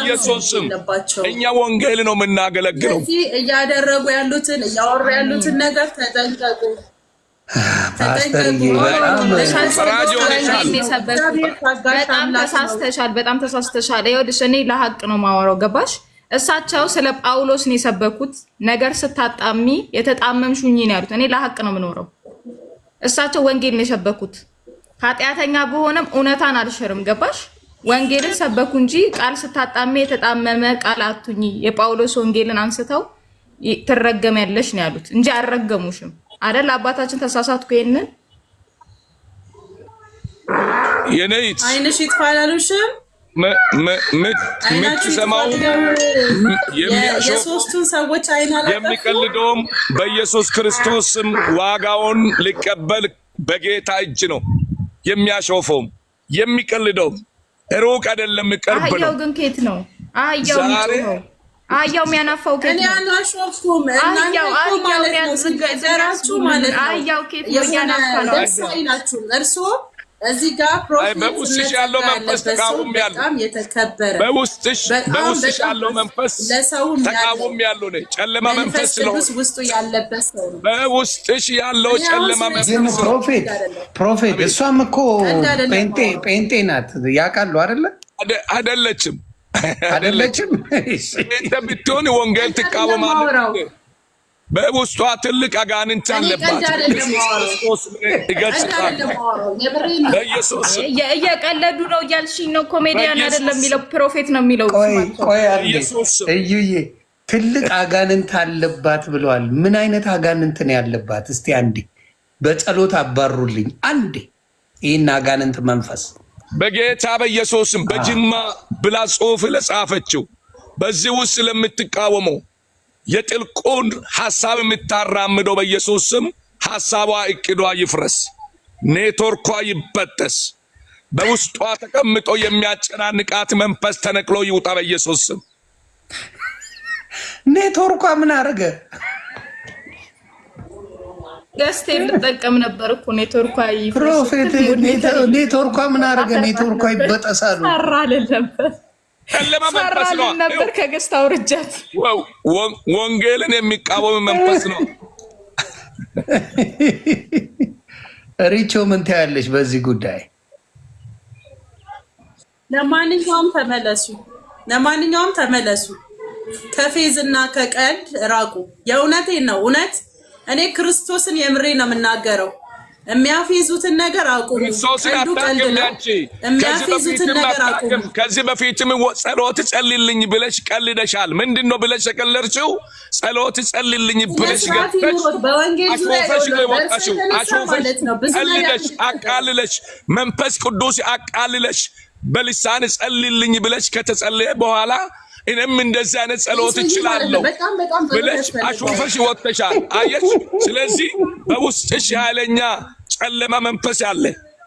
የለባቸው። እኛ ወንጌል ነው የምናገለግለው። እዚህ እያደረጉ ያሉትን እያወሩ ያሉትን ነገር ተጠንቀቁ። በጣም ተሳስተሻል። ይኸውልሽ እኔ ለሀቅ ነው የማወራው ገባሽ? እሳቸው ስለ ጳውሎስ ነው የሰበኩት። ነገር ስታጣሚ የተጣመምሽ ሁኚ ነው ያሉት። እኔ ለሀቅ ነው የምኖረው። እሳቸው ወንጌል ነው የሰበኩት። ኃጢአተኛ በሆነም እውነታን አልሽርም ገባሽ? ወንጌልን ሰበኩ እንጂ ቃል ስታጣሚ የተጣመመ ቃል አትሁኚ። የጳውሎስ ወንጌልን አንስተው ትረገሚያለሽ ነው ያሉት እንጂ አልረገሙሽም አይደል? አባታችን ተሳሳትኩ። ይሄንን የነይት አይንሽ ይጥፋላልሽም ምትሰማው የሶስቱን ሰዎች አይና የሚቀልደውም በኢየሱስ ክርስቶስም ዋጋውን ሊቀበል በጌታ እጅ ነው። የሚያሾፈውም የሚቀልደውም ሩቅ አይደለም፣ ቅርብ ነው። አህያው ግን ከየት ነው? አህያው ነው። አህያው የሚያናፋው ከየት ነው? እኔ አላሾፍኩም። አህያው የሚያዝገራችሁ ማለት ነው። አህያው ከየት ነው? ያናፋ ነው። እርሶ እዚህ ጋር ፕሮፌት በውስጥሽ ያለው መንፈስ ተቃውሞ ያለው በጣም የተከበረ በውስጥሽ ያለው መንፈስ ተቃውሞ ያለው ነው። ጨለማ መንፈስ ነው ውስጡ ያለበት ሰው ነው። በውስጥሽ ያለው ጨለማ መንፈስ ፕሮፌት እሷም እኮ ጴንጤ ናት ያውቃሉ አይደለ? አይደለችም። ጴንጤ ብትሆን ወንጌል ትቃወማለች። በውስጧ ትልቅ አጋንንት አለባት። እየቀለዱ ነው እያልሽኝ ነው። ኮሜዲያን አይደለም የሚለው ፕሮፌት ነው የሚለው። እዩዬ ትልቅ አጋንንት አለባት ብለዋል። ምን አይነት አጋንንት ነው ያለባት? እስቲ አንዴ በጸሎት አባሩልኝ። አንዴ ይህን አጋንንት መንፈስ በጌታ በኢየሱስም በጅማ ብላ ጽሑፍ ለጻፈችው በዚህ ውስጥ ለምትቃወመው የጥልቁን ሐሳብ የምታራምደው በኢየሱስ ስም ሐሳቧ እቅዷ ይፍረስ፣ ኔትወርኳ ይበጠስ፣ በውስጧ ተቀምጦ የሚያጨናንቃት መንፈስ ተነቅሎ ይውጣ በኢየሱስ ስም። ኔትወርኳ ምን አረገ? ገስቴ ልጠቀም ነበር እኮ ኔትወርኳ ፕሮፌት ኔትወርኳ ምን አረገ? ኔትወርኳ ይበጠሳሉ። ሰራል ነበር ከገስታ አውርጃት። ወንጌልን የሚቃወም መንፈስ ነው። ሪቾ ምን ታያለሽ በዚህ ጉዳይ? ለማንኛውም ተመለሱ። ከፌዝና ከቀልድ ራቁ። የእውነቴን ነው። እውነት እኔ ክርስቶስን የምሬ ነው የምናገረው። የሚያፌዙትን ነገር አቁሙ። ቀልዱ ቀልድ ነው። የሚያፌዙትን ነገር አቁሙ። ከዚህ በፊትም ጸሎት ጸልይልኝ ብለሽ ቀልደሻል። ምንድነው ብለሽ የቀለድሽው? ጸሎት ጸልይልኝ ብለሽ ገብተሽ በወንጌል ዙሪያ ቀልደሽ አቃልለሽ መንፈስ ቅዱስ አቃልለሽ በልሳን ጸልይልኝ ብለሽ ከተጸለየ በኋላ እኔም እንደዚህ አይነት ጸሎት እችላለሁ ብለሽ አሾፈሽ ወጥተሻል። አየሽ? ስለዚህ በውስጥሽ ያለኛ ጨለማ መንፈስ አለ፣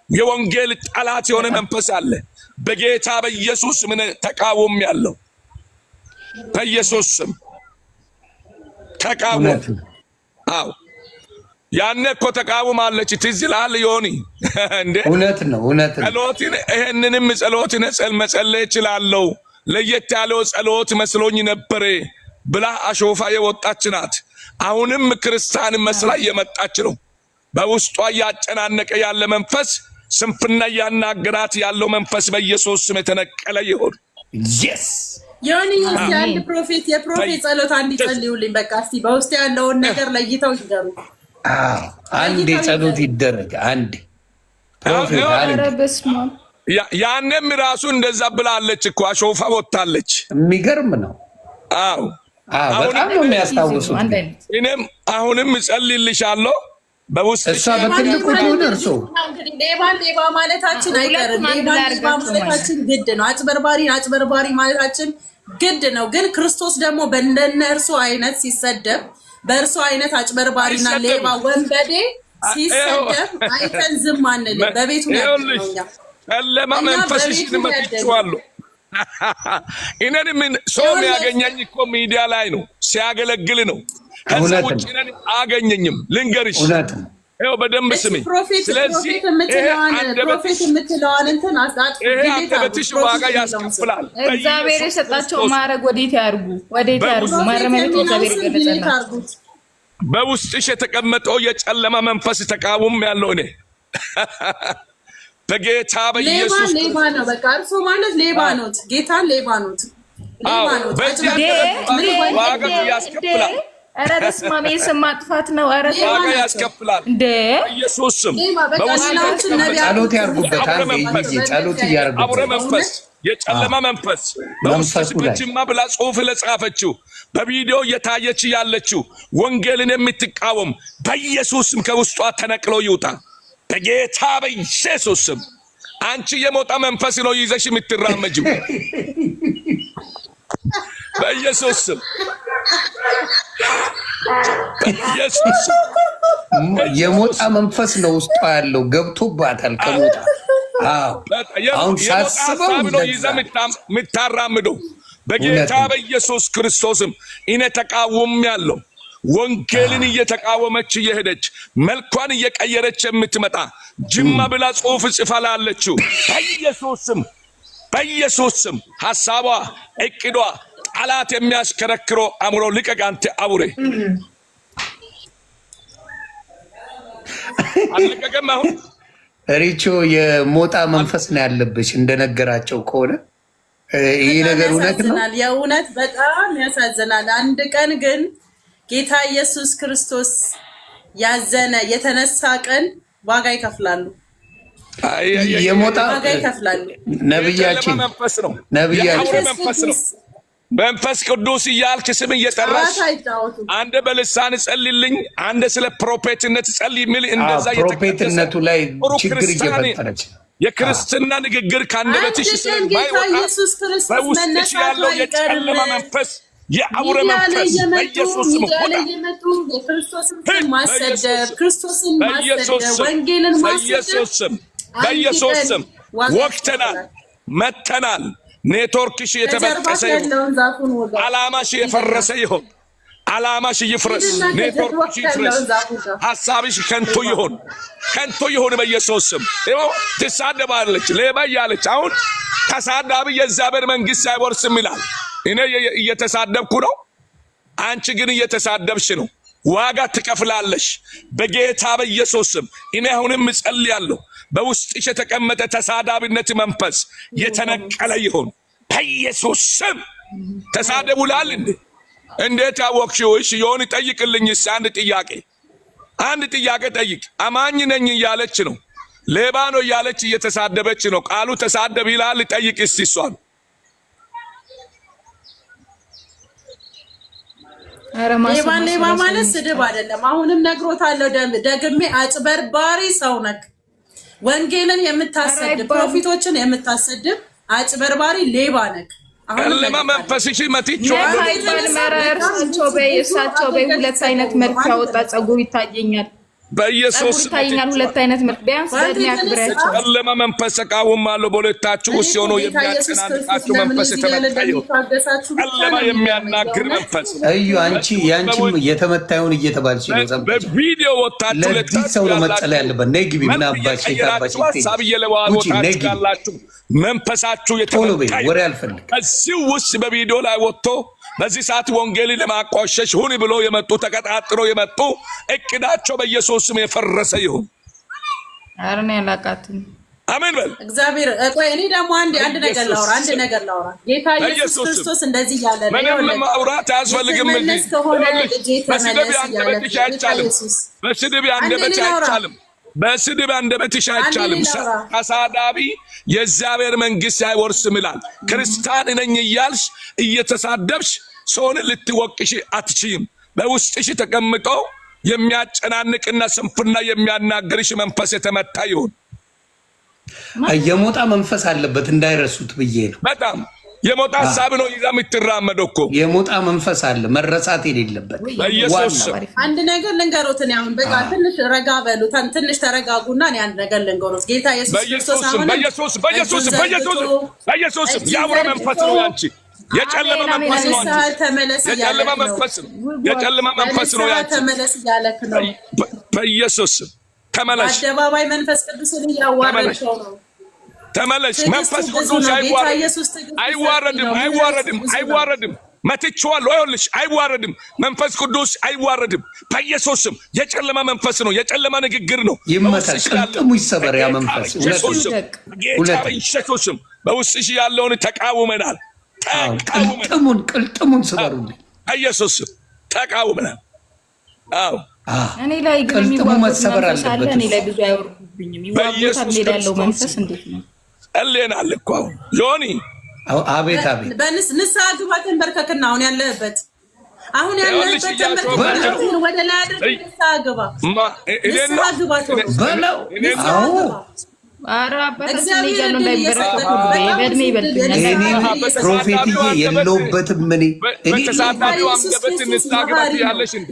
የወንጌል ጠላት የሆነ መንፈስ አለ። በጌታ በኢየሱስ ምን ተቃወም ያለው በኢየሱስ ስም ተቃወም። አዎ ያኔ እኮ ተቃውማለች። ትዝ ይልሃል ዮኒ? እንዴ እውነት ነው። ጸሎት ይሄንንም ጸሎት መጸለይ እችላለሁ ለየት ያለው ጸሎት መስሎኝ ነበር ብላ አሾፋ የወጣች ናት። አሁንም ክርስቲያን መስላ የመጣች ነው። በውስጧ ያጨናነቀ ያለ መንፈስ፣ ስንፍና ያናገራት ያለው መንፈስ በኢየሱስ ስም የተነቀለ ይሁን። ኢየስ ዮኒ ያንድ ፕሮፌት የፕሮፌት ጸሎት አንድ ይጸልዩልኝ። በቃ እስቲ በውስጥ ያለውን ነገር ለይተው ይገሩ። አንድ ጸሎት ይደረግ። አንድ ፕሮፌት አረበስማ ያንም ራሱ እንደዛ ብላለች እኮ አሾፋ ወጣለች። የሚገርም ነው። አዎ በጣም ነው የሚያስታውሱት። እኔም አሁንም እጸልይልሻለሁ በውስጥ እሷ በትልቁ ትሆን እርሱ እንግዲህ ሌባ ማለታችን አይቀርም። ሌባ ማለታችን ግድ ነው። አጭበርባሪ ማለታችን ግድ ነው። ግን ክርስቶስ ደግሞ በእንደነ እርሱ አይነት ሲሰደብ፣ በእርሱ አይነት አጭበርባሪና ሌባ ወንበዴ ሲሰደብ አይተን ዝም አንልም። በቤቱ ነው ጨለማ መንፈስሽን መጥቼዋለሁ። እኔን ምን ሰው የሚያገኘኝ እኮ ሚዲያ ላይ ነው፣ ሲያገለግል ነው። ከዛ ውጭ እኔን አገኘኝም። ልንገርሽ፣ ይኸው በደንብ ስሚኝ። ስለዚህ አንደበትሽ ዋጋ ያስከፍላል። እግዚአብሔር የሰጣቸው ማዕረግ ወዴት ያርጉ? ማረሚያ ቤት እግዚአብሔር ይገለጸናል። በውስጥሽ የተቀመጠው የጨለማ መንፈስ ተቃውም ያለው እኔ በጌታ በኢየሱስ ሌባ ነው። በቃ እርሶ ማለት ሌባ ነው። ጌታን ሌባ ነው። በዚህ ዋጋ ያስከፍላል። ኧረ በስመ አብ የስም ማጥፋት ነው። ኧረ ዋጋ ያስከፍላል። በኢየሱስ ስም ጸሎት ያርጉበት። ጸሎት እያረጉበት አቡረ መንፈስ የጨለማ መንፈስ በውስጥሽ ብቻማ ብላ ጽሑፍ ለጻፈችው በቪዲዮ እየታየች ያለችው ወንጌልን የምትቃወም በኢየሱስ ስም ከውስጧ ተነቅሎ ይውጣ። በጌታ በኢየሱስ ስም አንቺ የሞጣ መንፈስ ነው ይዘሽ የምትራመጂው። በኢየሱስ ስም የሞጣ መንፈስ ነው ውስጧ ያለው፣ ገብቶባታል ከሞጣ። አሁን ሳስበው ነው ይዘ የምታራምደው። በጌታ በኢየሱስ ክርስቶስም እኔ ተቃወም ያለው ወንጌልን እየተቃወመች እየሄደች መልኳን እየቀየረች የምትመጣ ጅማ ብላ ጽሑፍ ጽፋላለችው። በኢየሱስ ስም ሐሳቧ፣ እቅዷ ጠላት የሚያሽከረክረው አእምሮ ልቀቅ አንተ አቡሬ። አልለቀቀም። አሁን ሪቾ የሞጣ መንፈስ ነው ያለብሽ እንደነገራቸው ከሆነ ይሄ ነገር እውነት ነው። የእውነት በጣም ያሳዝናል። አንድ ቀን ግን ጌታ ኢየሱስ ክርስቶስ ያዘነ የተነሳ ቀን ዋጋ ይከፍላሉ። የሞጣ ዋጋ ይከፍላሉ። ነብያችን መንፈስ ቅዱስ እያልክ ስም እየጠራሽ አንደ በልሳን ጸልይልኝ፣ አንደ ስለ ፕሮፌትነት ጸልይ የሚል እንደዛ ፕሮፌትነቱ ላይ ችግር እየፈጠረች የክርስትና ንግግር ካንደበትሽ ስለማይወጣ በውስጥሽ ያለው የጨለማ መንፈስ የአቡረ መንፈስ በኢየሱስ ስም ወጣ። ክርስቶስን ማሰደብ፣ ክርስቶስን ማሰደብ፣ ወንጌልን ማሰደብ በኢየሱስ ስም ወቅተናል፣ መተናል። ኔትወርክሽ የተበጠሰ ይሁን፣ ዓላማሽ የፈረሰ ይሁን። አላማሽ ይፍረስ፣ ኔትወርክሽ ይፍረስ፣ ሐሳብሽ ከንቱ ይሁን በኢየሱስ ስም። ትሳደባለች ሌባ እያለች አሁን ተሳዳቢ የእግዚአብሔር መንግሥት አይወርስም ይላል። እኔ እየተሳደብኩ ነው፣ አንቺ ግን እየተሳደብሽ ነው። ዋጋ ትከፍላለሽ በጌታ በኢየሱስ ስም። እኔ አሁንም እጸልያለሁ በውስጥሽ የተቀመጠ ተሳዳቢነት መንፈስ የተነቀለ ይሁን በኢየሱስ ስም። ተሳደቡላል እንዴት አወቅሽው? እሺ የሆነ ጠይቅልኝስ አንድ ጥያቄ ጠይቅ። አማኝ ነኝ እያለች ነው፣ ሌባ ነው እያለች እየተሳደበች ነው። ቃሉ ተሳደብ ይላል። ጠይቅ እስቲ እሷን። ሌባ ማለት ስድብ አይደለም። አሁንም ነግሮታለሁ ደግሜ፣ አጭበርባሪ ሰው ነክ፣ ወንጌልን የምታሰድብ ፕሮፊቶችን የምታሰድብ አጭበርባሪ ሌባ ነክ። ጨለማ መንፈስሽ መትቼዋለሁ። እሳቸው ሁለት አይነት መልክ ያወጣ ጸጉር ይታየኛል፣ በኢየሱስ ይታየኛል። ሁለት አይነት መልክ ቢያንስ በእድሜ አክብራችሁ። ጨለማ መንፈስ ተቃውማለሁ። በሁለታችሁ ውስጥ ሆኖ የሚያጨናንቃችሁ መንፈስ የተመታየው ጨለማ የሚያናግር መንፈስ እዩ። ያንቺም የተመታዩን እየተባልሽ ነው። በቪዲዮ ወጣችሁ ለዚህ ሰው ነው መጸለይ ያለበት። ነይ ግቢ። ምን አባሽ የታባሽ ሐሳብ እየለዋወጣችሁ ያላችሁ መንፈሳችሁ የተመታየው ወሬ አልፈልግ። እዚህ ውስጥ በቪዲዮ ላይ ወጥቶ በዚህ ሰዓት ወንጌል ለማቋሸሽ ሁን ብሎ የመጡ ተቀጣጥሮ የመጡ እቅዳቸው በኢየሱስ ስም የፈረሰ ይሁን። አረኔ ያላቃቱም አሜን በል እግዚአብሔር። ቆይ እኔ ደግሞ አንድ ነገር ላውራ። ጌታ ኢየሱስ ክርስቶስ እንደዚህ ያለ ነው። ምንም ማውራት አያስፈልግም። በስድብ አንደበትሽ አይቻልም። ተሳዳቢ የእግዚአብሔር መንግሥት አይወርስም ይላል። ክርስቲያን ነኝ እያልሽ እየተሳደብሽ ሰውን ልትወቅሽ አትችይም። በውስጥሽ ተቀምጦ የሚያጨናንቅና ስንፍና የሚያናግርሽ መንፈስ የተመታ ይሁን። የሞጣ መንፈስ አለበት እንዳይረሱት ብዬ ነው። በጣም የሞጣ ሐሳብ ነው ይዛ የምትራመደው እኮ የሞጣ መንፈስ አለ መረሳት የሌለበት። በኢየሱስ አንድ ነገር ልንገሮት ነው። አሁን በቃ ትንሽ ረጋ በሉ፣ ትንሽ ተረጋጉና እኔ አንድ ነገር ልንገሮት። ጌታ ኢየሱስ ክርስቶስ አሁን በኢየሱስ ያውራ መንፈስ ነው ያንቺ። የጨለማ መንፈስ ነው አንቺ። የጨለማ መንፈስ ነው ያንቺ። ተመለስ እያለክ ነው። በኢየሱስ ተመለስ። አደባባይ መንፈስ ቅዱስን እያዋረድከው ነው። ተመለስ። መንፈስ ቅዱስ አይዋረድም። መትቼዋለሁ። ይኸውልሽ አይዋረድም። መንፈስ ቅዱስ አይዋረድም። በኢየሱስ ስም የጨለማ መንፈስ ነው፣ የጨለማ ንግግር ነው። ይመታል፣ ቅልጥሙ ይሰበር። ያ መንፈስ በኢየሱስ ስም በውስጥሽ ያለውን ተቃውመናል። ቅልጥሙን ስበሩልኝ። በኢየሱስ ስም ተቃውመናል። አዎ እኔ ላይ ግን ቅልጥሙ መሰበር አለበት። እኔ ላይ ብዙ አይወርዱብኝም። ይዋጉታል። ሌላ ያለው መንፈስ እንዴት ነው? ጸልየናል እኮ አሁን ዮኒ። አቤት ንስሐ ግባ፣ ተንበርከክና አሁን ያለህበት ተንበርከክ፣ ወደ ላይ አድርግ። ንስሐ ግባ በለው። ፕሮፌትዬ የለውበትም። በተሳዳቢው አንደበት ንስሐ ግባ ያለሽ እንዴ?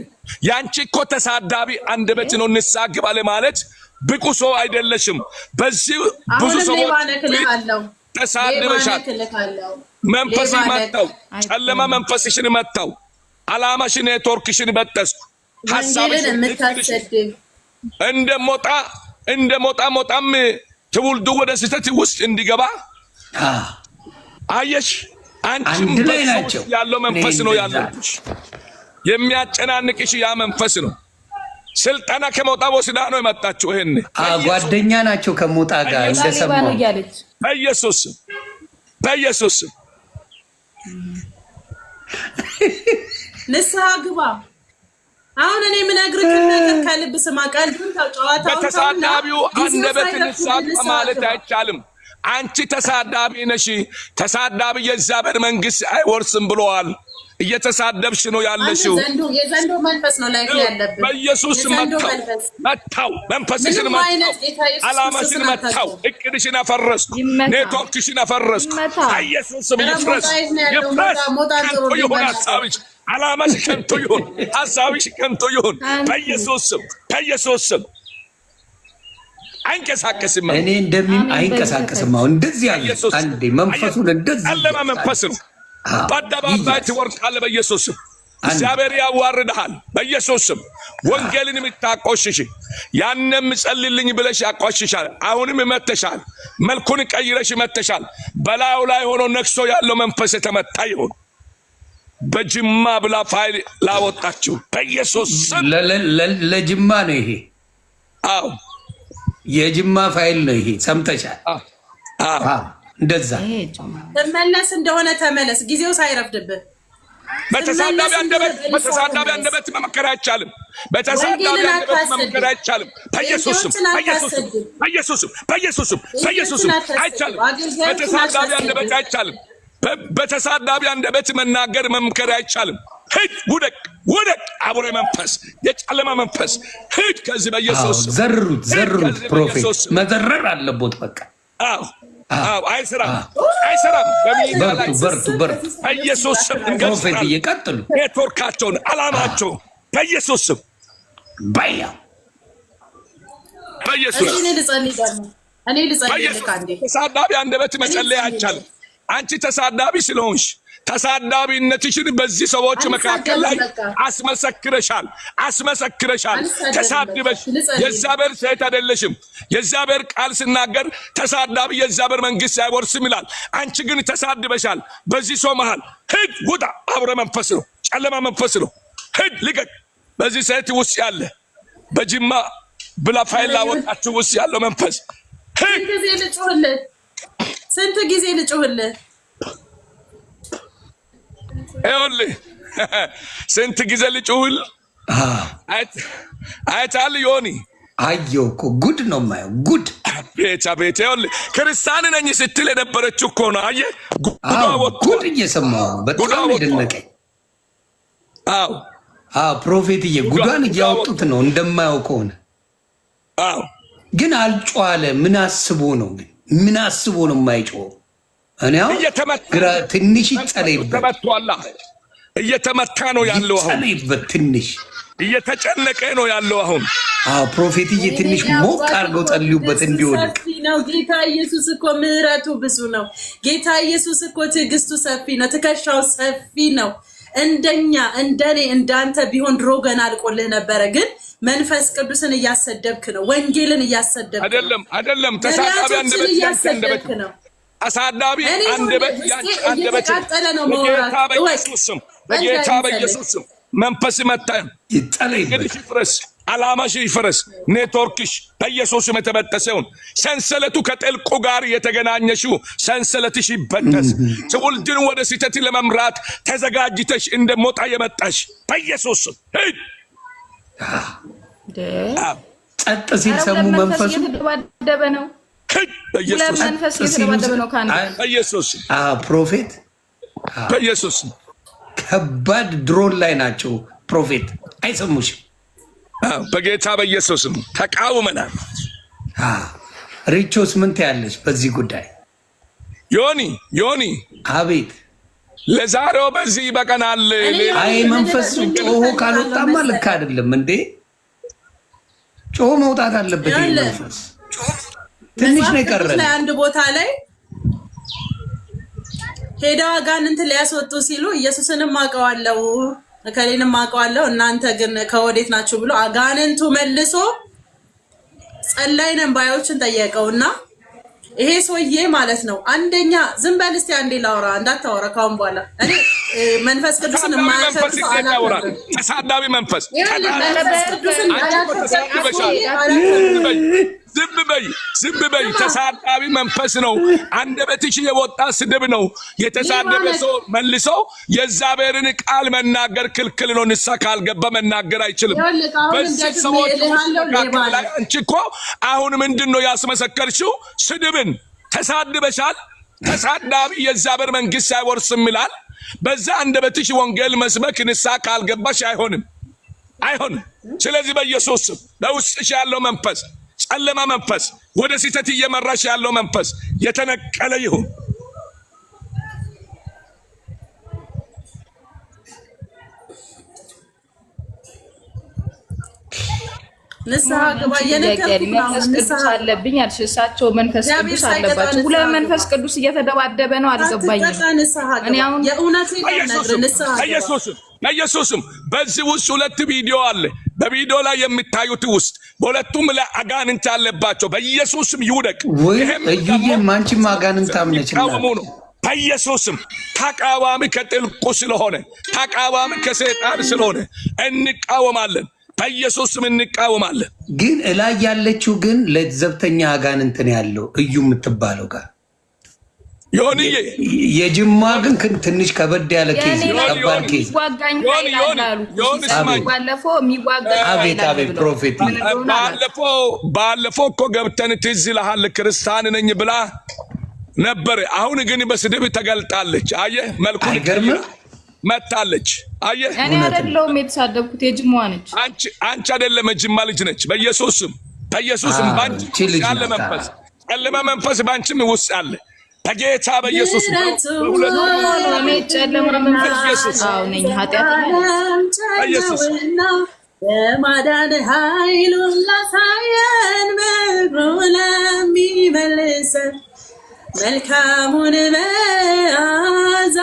ያንቺ እኮ ተሳዳቢ አንደበት ነው። ንስሐ ግባ ለማለት ብቁ ሰው አይደለሽም። በዚህ ብዙ ሰዎች ተሳድበሻል። መንፈስ መጣው፣ ጨለማ መንፈስሽን መጣው። አላማሽን ኔትወርክሽን በጠስኩ። ሐሳብሽን እንደሞጣም ትውልዱ ወደ ስህተት ውስጥ እንዲገባ አየሽ። አንቺም በሰው ያለው መንፈስ ነው ያለብሽ። የሚያጨናንቅሽ ያ መንፈስ ነው። ስልጠና ከሞጣ ወስዳ ነው የመጣችው። ይሄን ጓደኛ ናቸው ከሞጣ ጋር እንደሰማው። በኢየሱስ ንስሐ ግባ። አሁን እኔ የምነግርህ ነገር ከልብ ስማ። ቀልዱን ተጫዋታው በተሳዳቢው አንደበት ንስሐ ማለት አይቻልም። አንቺ ተሳዳቢ ነሽ። ተሳዳቢ የእግዚአብሔር መንግሥት አይወርስም ብለዋል። እየተሳደብሽ ነው ያለሽው። የዘንዶ መንፈስ ነው ላይ ያለብን። በኢየሱስ መታው፣ መንፈስሽን መታው፣ አላማሽን መታው፣ እቅድሽን አፈረስኩ፣ ኔትወርክሽን አፈረስኩ። በኢየሱስ ይፍረስ፣ ከንቱ ይሁን ሐሳብሽ፣ አላማሽ ከንቱ ይሁን፣ ሐሳብሽ ከንቱ ይሁን። በኢየሱስ ስም አይንቀሳቀስም። እኔ አይንቀሳቀስም። አሁን እንደዚህ ያለ አንዴ መንፈሱን እንደዚህ ጨለማ መንፈስ ነው። በአደባባይ ትወርቃለህ። በኢየሱስ እግዚአብሔር ያዋርድሃል በኢየሱስ ስም። ወንጌልን የምታቆሽሽ ያንም ጸልልኝ ብለሽ ያቆሽሻል። አሁንም መተሻል፣ መልኩን ቀይረሽ መተሻል። በላዩ ላይ ሆኖ ነክሶ ያለው መንፈስ የተመታ ይሁን። በጅማ ብላ ፋይል ላወጣችሁ በኢየሱስ ስም። ለጅማ ነው ይሄ። አዎ የጅማ ፋይል ነው ይሄ። ሰምተሻል? እንደዛ ተመለስ እንደሆነ ተመለስ፣ ጊዜው ሳይረፍድብህ። በተሳዳቢ አንደበት መመከር አይቻልም። በተሳዳቢ አንደበት መመከር አይቻልም። በኢየሱስ ስም አይቻልም። በተሳዳቢ አንደበት አይቻልም። በተሳዳቢ አንደበት መናገር መምከር አይቻልም። ሂድ፣ ውደቅ አቡሬ መንፈስ፣ የጨለማ መንፈስ ሂድ ከዚህ በኢየሱስ ስም። ዘሩት ፕሮፌት መዘረር አለቦት በቃ። አይሰራም። በርቱ በኢየሱስ ስም እንገስታለን። እየቀጥሉ ኔትወርካቸውን አላማቸው በኢየሱስ ስም በኢየሱስ ተሳዳቢ አንደበት መጸለይ አይቻልም። አንቺ ተሳዳቢ ስለሆንሽ ተሳዳቢነትሽን በዚህ ሰዎች መካከል ላይ አስመሰክረሻል። ተሳድበሽ የእግዚአብሔር ሴት አይደለሽም። የእግዚአብሔር ቃል ሲናገር ተሳዳቢ የእግዚአብሔር መንግስት አይወርስም ይላል። አንቺ ግን ተሳድበሻል። በዚህ ሰው መሃል ሂድ፣ ውጣ። አብረ መንፈስ ነው፣ ጨለማ መንፈስ ነው። ሂድ፣ ልቀቅ። በዚህ ሴት ውስጥ ያለ በጅማ ብላ ፋይል ላወጣችሁ ውስጥ ያለው መንፈስ ሂድ። ስንት ጊዜ ልጩህልህ? ይኸውልህ ስንት ጊዜ ልጩህል አይታል ዮኒ አየሁ እኮ ጉድ ነው የማየው። ጉድ ቤት ይኸውልህ ክርስቲያን ነኝ ስትል የነበረችው እኮ ነው። አየህ ጉድ እየሰማሁ ነው። በጣም የደነቀኝ ፕሮፌትዬ ጉዷን እያወጡት ነው እንደማየው ከሆነ ግን አልጮኸ። ምን አስቦ ነው ግን? ምን አስቦ ነው የማይጮኸው? እኔ አሁን ትንሽ ይጸለይበት። እየተመታ ነው ያለው። አሁን ይጸለይበት። ትንሽ እየተጨነቀ ነው ያለው። አሁን ፕሮፌትዬ ትንሽ ሞቅ አድርገው ጸልዩበት እንዲወድቅ። ጌታ ኢየሱስ እኮ ምሕረቱ ብዙ ነው። ጌታ ኢየሱስ እኮ ትዕግስቱ ሰፊ ነው። ትከሻው ሰፊ ነው። እንደኛ እንደኔ እንዳንተ ቢሆን ድሮ ገና አልቆልህ ነበረ። ግን መንፈስ ቅዱስን እያሰደብክ ነው። ወንጌልን እያሰደብክ አይደለም። ተሳዳቢ አንደበት እያሰደብክ ነው። አሳዳቢ አንደበት ያንቺ አንደበት በጌታ በኢየሱስ ስም መንፈስ መታ ይጸለይበት። ይፍረስ፣ አላማሽ ይፍረስ፣ ኔትወርክሽ በኢየሱስ ስም የተበጠሰውን ሰንሰለቱ ከጥልቁ ጋር የተገናኘሽው ሰንሰለትሽ ይበጠስ። ትውልድን ወደ ስህተት ለመምራት ተዘጋጅተሽ እንደሞጣ የመጣሽ በኢየሱስ ስም ሂድ። ጸጥ ሲል ሰሙ መንፈሱ እየተደባደበ ነው። በኢየሱስ ፕሮፌት በኢየሱስ ከባድ ድሮን ላይ ናቸው። ፕሮፌት አይሰሙሽም። በጌታ በኢየሱስም ተቃውመናል። ሪቾስ ምን ትያለሽ በዚህ ጉዳይ? ዮኒ አቤት። ለዛሬው በዚህ ይበቃናል። አይ መንፈስ ጮሆ ካልወጣማ ልክ አይደለም እንዴ? ጮሆ መውጣት አለበት መንፈስ። ትንሽ ነው የቀረን። አንድ ቦታ ላይ ሄደው አጋንንት ሊያስወጡ ሲሉ ኢየሱስንም አውቀዋለሁ እከሌንም አውቀዋለሁ እናንተ ግን ከወዴት ናችሁ ብሎ አጋንንቱ መልሶ ጸላይ ነን ባዮችን ጠየቀውና ይሄ ሰውዬ ማለት ነው አንደኛ ዝም በል እስቲ አንዴ ላውራ እንዳታወራ ካሁን በኋላ እኔ መንፈስ ቅዱስን ማያሰጥ ተሳዳቢ መንፈስ ዝም በይ ተሳዳቢ መንፈስ ነው። አንደበትሽ የወጣ ስድብ ነው። የተሳደበ ሰው መልሶ የእግዚአብሔርን ቃል መናገር ክልክል ነው። ንስሐ ካልገባ መናገር አይችልም። በዚህ ሰዎች መካከል ላይ አንቺ እኮ አሁን ምንድን ነው ያስመሰከርሽው? ስድብን ተሳድበሻል። ተሳዳቢ የእግዚአብሔር መንግስት አይወርስም ይላል። በዛ አንደበትሽ ወንጌል መስበክ ንስሐ ካልገባሽ አይሆንም። ስለዚህ በኢየሱስ ስም በውስጥሽ ያለው መንፈስ ጨለማ መንፈስ ወደ ስህተት እየመራሽ ያለው መንፈስ የተነቀለ ይሁን። ንስሐ ግባ የነገርኩህ መንፈስ ቅዱስ አለብኝ አልሽ። እሳቸው መንፈስ ቅዱስ አለባቸው። ሁለት መንፈስ ቅዱስ እየተደባደበ ነው። አልገባኝም። እኔ አሁን የእውነቴን ነው ንስሐ ኢየሱስም በዚህ ውስጥ ሁለት ቪዲዮ አለ። በቪዲዮ ላይ የምታዩት ውስጥ በሁለቱም ላይ አጋንንት አለባቸው። በኢየሱስም ይውደቅ። እይዬ ማንቺም አጋንንት አምነችላል ነው። በኢየሱስም ተቃዋሚ ከጥልቁ ስለሆነ ተቃዋሚ ከሰይጣን ስለሆነ እንቃወማለን። በኢየሱስም እንቃወማለን። ግን እላይ ያለችው ግን ለዘብተኛ አጋንንት ነው ያለው እዩ የምትባለው ጋር ዮኒ የጅማ ግን ትንሽ ከበድ ያለ ኬዝ ከባድ ኬዝ አቤት ፕሮፌት ባለፈው እኮ ገብተን ትዝ ይልሃል ክርስቲያን ነኝ ብላ ነበር። አሁን ግን በስድብ ተገልጣለች። አየህ መልኩን መታለች። አየህ እኔ አይደለሁም የተሳደብኩት የጅማዋ ነች። አንቺ አይደለም የጅማ ልጅ ነች። በኢየሱስም ባንቺ ያለ መንፈስ ጨለማ መንፈስ ባንቺም ውስጥ አለ። በጌታ በኢየሱስ ኢየሱስ የማዳን ኃይሉን ላሳየን ምድሩ ለሚመልሰን መልካሙን መዓዛ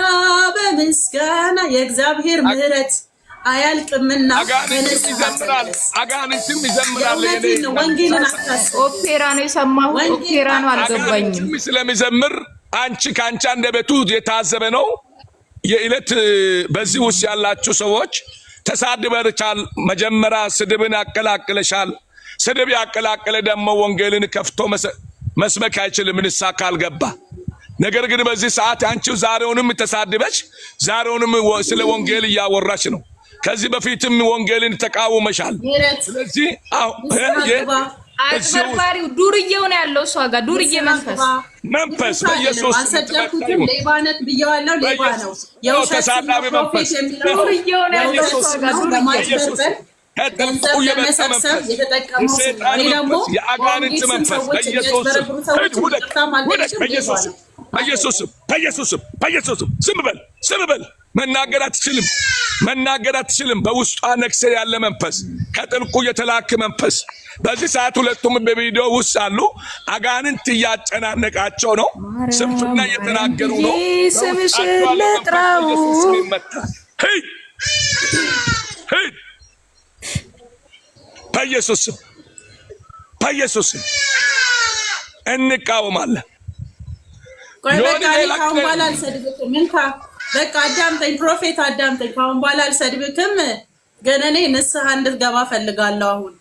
በምስጋና የእግዚአብሔር ምሕረት አያልቅምና አጋንንትም ይዘምራል። ወንጌልን አታስብ። ኦፔራ ነው የሰማሁት። ኦፔራ ነው አልገባኝም። ስለሚዘምር አንቺ ከአንቺ አንደበቱ የታዘበ ነው። የዕለት በዚህ ውስጥ ያላችሁ ሰዎች ተሳድበርቻል። መጀመሪያ ስድብን ያቀላቅለሻል። ስድብ ያቀላቀለ ደግሞ ወንጌልን ከፍቶ መስበክ አይችልም ንስሐ ካልገባ። ነገር ግን በዚህ ሰዓት አንቺው ዛሬውንም ተሳድበሽ ዛሬውንም ስለ ወንጌል እያወራሽ ነው። ከዚህ በፊትም ወንጌልን ተቃውመሻል። ስለዚህ አጭበርባሪው ዱርዬው ነው ያለው እሷ ጋር ዱርዬ መንፈስ በኢየሱስ አልሰደብኩትም። ሌባነት ብየዋለሁ። ሌባ ነው ተሳዳቢ መንፈስ ዱርዬው ነው ያለው እሷ ጋር ገንዘብ ለመሰብሰብ የተጠቀመው የአጋንንት መንፈስ በኢየሱስም ዝም በል መናገር አትችልም። በውስጧ ነክሰ ያለ መንፈስ ከጥልቁ የተላከ መንፈስ በዚህ ሰዓት ሁለቱም በቪዲዮ ውስጥ አሉ። አጋንንት እያጨናነቃቸው ነው። ስንፍና እየተናገሩ ነው። ስምሽን ልጥራው በኢየሱስም እንቃወማለን። ካሁን በኋላ አልሰድብክም። በቃ አዳምጠኝ ፕሮፌት አዳምጠኝ። ካሁን በኋላ አልሰድብክም። ግን እኔ ንስሐ እንድትገባ ፈልጋለሁ። አሁን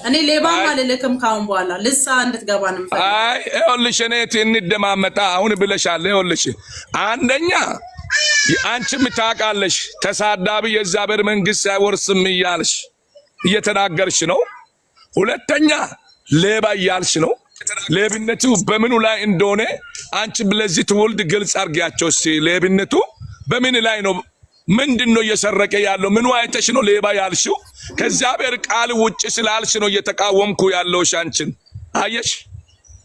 እኔ ሌባም አልልክም። ካሁን በኋላ ንስሐ እንድትገባ ነው የምፈልገው። አይ ይኸውልሽ እኔ እንደማመጣ አሁን ብለሻል። ይኸውልሽ አንደኛ አንቺም ታውቃለሽ ተሳዳቢ የእግዚአብሔር መንግስት አይወርስም እያልሽ እየተናገርሽ ነው። ሁለተኛ ሌባ እያልሽ ነው። ሌብነቱ በምኑ ላይ እንደሆነ አንቺ ለዚህ ትውልድ ግልጽ አድርጊያቸው እስቲ። ሌብነቱ በምን ላይ ነው? ምንድነው እየሰረቀ ያለው? ምኑ አይተሽ ነው ሌባ ያልሽው? ከእግዚአብሔር ቃል ውጭ ስላልሽ ነው እየተቃወምኩ ያለውሽ አንቺን። አየሽ?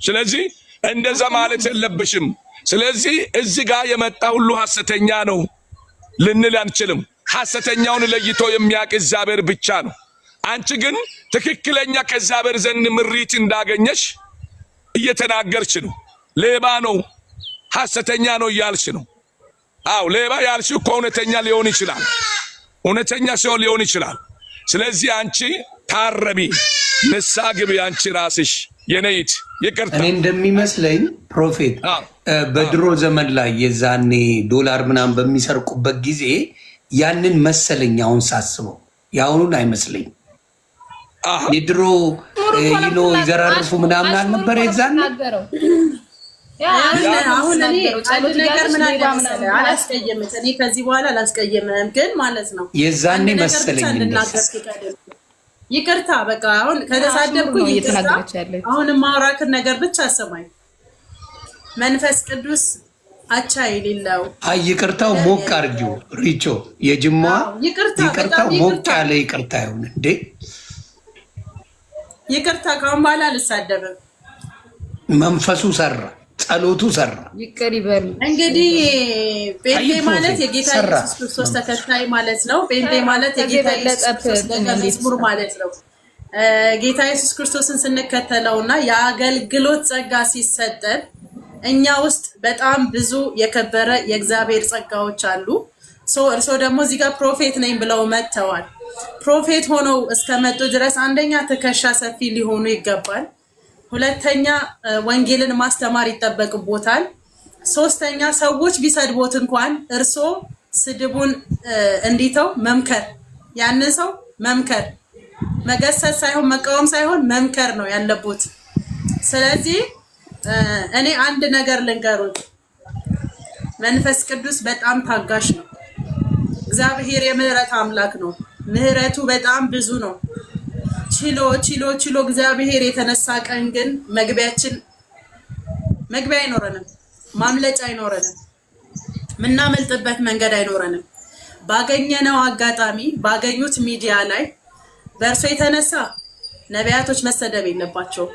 ስለዚህ እንደዛ ማለት የለብሽም። ስለዚህ እዚህ ጋር የመጣ ሁሉ ሐሰተኛ ነው ልንል አንችልም። ሐሰተኛውን ለይቶ የሚያውቅ እግዚአብሔር ብቻ ነው። አንቺ ግን ትክክለኛ ከእግዚአብሔር ዘንድ ምሪት እንዳገኘሽ እየተናገርች ነው። ሌባ ነው ሐሰተኛ ነው እያልሽ ነው። አው ሌባ ያልሽው እኮ እውነተኛ ሊሆን ይችላል። እውነተኛ ሰው ሊሆን ይችላል። ስለዚህ አንቺ ታረቢ፣ ንስሐ ግቢ። አንቺ ራስሽ የነይት ይቅርታ። እኔ እንደሚመስለኝ ፕሮፌት በድሮ ዘመን ላይ የዛኔ ዶላር ምናምን በሚሰርቁበት ጊዜ ያንን መሰለኝ። አሁን ሳስበው ያሁኑን አይመስለኝ። የድሮ ይኖ ይዘራርፉ ምናምን አልነበረ የዛኔ። አሁን እኔ አንድ ነገር ምን አለ መሰለህ፣ አላስቀየምም። እኔ ከዚህ በኋላ አላስቀየምም፣ ግን ማለት ነው የዛኔ መሰለኝ። ይቅርታ በቃ አሁን ከተሳደብኩኝ ይቅርታ። አሁን ማውራትን ነገር ብቻ አሰማኝ። መንፈስ ቅዱስ አቻ የሌለው አይ ይቅርታው ሞቅ አድርጊው። ሪቾ የጅማ ይቅርታው ሞቅ ያለ ይቅርታ ይሁን እንዴ። ይቅርታ ካሁን በኋላ አልሳደብም። መንፈሱ ሰራ፣ ጸሎቱ ሰራ። ይቅር ይበሉ። እንግዲህ ጴንጤ ማለት የጌታ ኢየሱስ ክርስቶስ ተከታይ ማለት ነው። ጴንጤ ማለት የጌታ ኢየሱስ ክርስቶስ ደቀ መዝሙር ማለት ነው። ጌታ ኢየሱስ ክርስቶስን ስንከተለውና የአገልግሎት ጸጋ ሲሰጠን እኛ ውስጥ በጣም ብዙ የከበረ የእግዚአብሔር ጸጋዎች አሉ። እርሶ ደግሞ እዚህ ጋር ፕሮፌት ነኝ ብለው መጥተዋል። ፕሮፌት ሆነው እስከመጡ ድረስ አንደኛ ትከሻ ሰፊ ሊሆኑ ይገባል። ሁለተኛ ወንጌልን ማስተማር ይጠበቅቦታል። ሶስተኛ ሰዎች ቢሰድቦት እንኳን እርሶ ስድቡን እንዲተው መምከር፣ ያንን ሰው መምከር፣ መገሰጽ ሳይሆን መቃወም ሳይሆን መምከር ነው ያለቦት። ስለዚህ እኔ አንድ ነገር ልንገሩት፣ መንፈስ ቅዱስ በጣም ታጋሽ ነው። እግዚአብሔር የምህረት አምላክ ነው። ምህረቱ በጣም ብዙ ነው። ችሎ እግዚአብሔር የተነሳ ቀን ግን መግቢያ አይኖረንም፣ ማምለጫ አይኖረንም፣ ምናመልጥበት መንገድ አይኖረንም። ባገኘነው አጋጣሚ ባገኙት ሚዲያ ላይ በእርሶ የተነሳ ነቢያቶች መሰደብ የለባቸው፣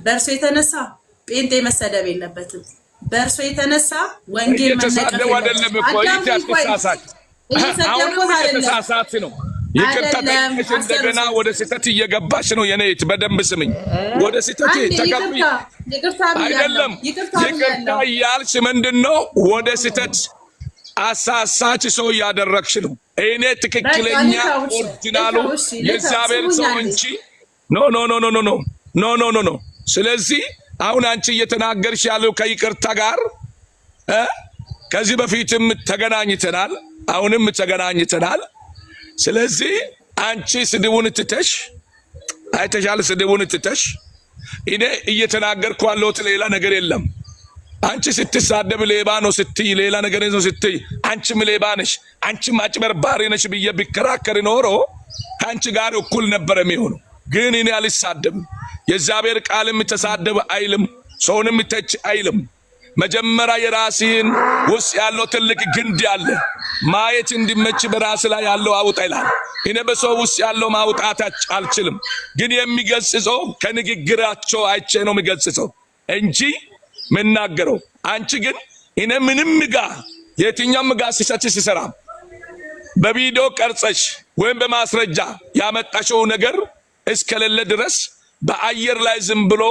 በእርሶ የተነሳ ጴንጤ መሰደብ የለበትም፣ በእርሶ የተነሳ ወንጌል መነቀፍ ነው። ይቅርታ ጠይቀሽ እንደገና ወደ ስህተት እየገባሽ ነው። የኔት በደንብ ስምኝ። ወደ ስህተት ተቀብይ አይደለም። ይቅርታ እያልሽ ምንድነው ወደ ስህተት አሳሳች ሰው እያደረግሽ ነው። እኔ ትክክለኛ ኦሪጂናሉ የእግዚአብሔር ሰው እንጂ ኖ። ስለዚህ አሁን አንቺ እየተናገርሽ ያለው ከይቅርታ ጋር ከዚህ በፊትም ተገናኝተናል፣ አሁንም ተገናኝተናል። ስለዚህ አንቺ ስድቡን ትተሽ አይተሻል። ስድቡን ትተሽ እኔ እየተናገርኩ ያለሁት ሌላ ነገር የለም። አንቺ ስትሳደብ ሌባ ነው ስትይ፣ ሌላ ነገር ነው ስትይ፣ አንቺም ሌባ ነሽ፣ አንቺም አጭበርባሪ ነሽ ብዬ ቢከራከር ኖሮ ከአንቺ ጋር እኩል ነበር የሚሆነው። ግን እኔ አልሳደብም። የእግዚአብሔር ቃልም ተሳደብ አይልም፣ ሰውንም ተች አይልም። መጀመሪያ የራስህን ውስጥ ያለው ትልቅ ግንድ ያለ ማየት እንዲመች በራስ ላይ ያለው አውጣ ይላል። እኔ በሰው ውስጥ ያለው ማውጣት አልችልም፣ ግን የሚገስጸው ከንግግራቸው አይቼ ነው የሚገስጸው እንጂ ምናገረው። አንቺ ግን እኔ ምንም የትኛውም ሲሰራ በቪዲዮ ቀርጸሽ ወይም በማስረጃ ያመጣሽው ነገር እስከሌለ ድረስ በአየር ላይ ዝም ብሎ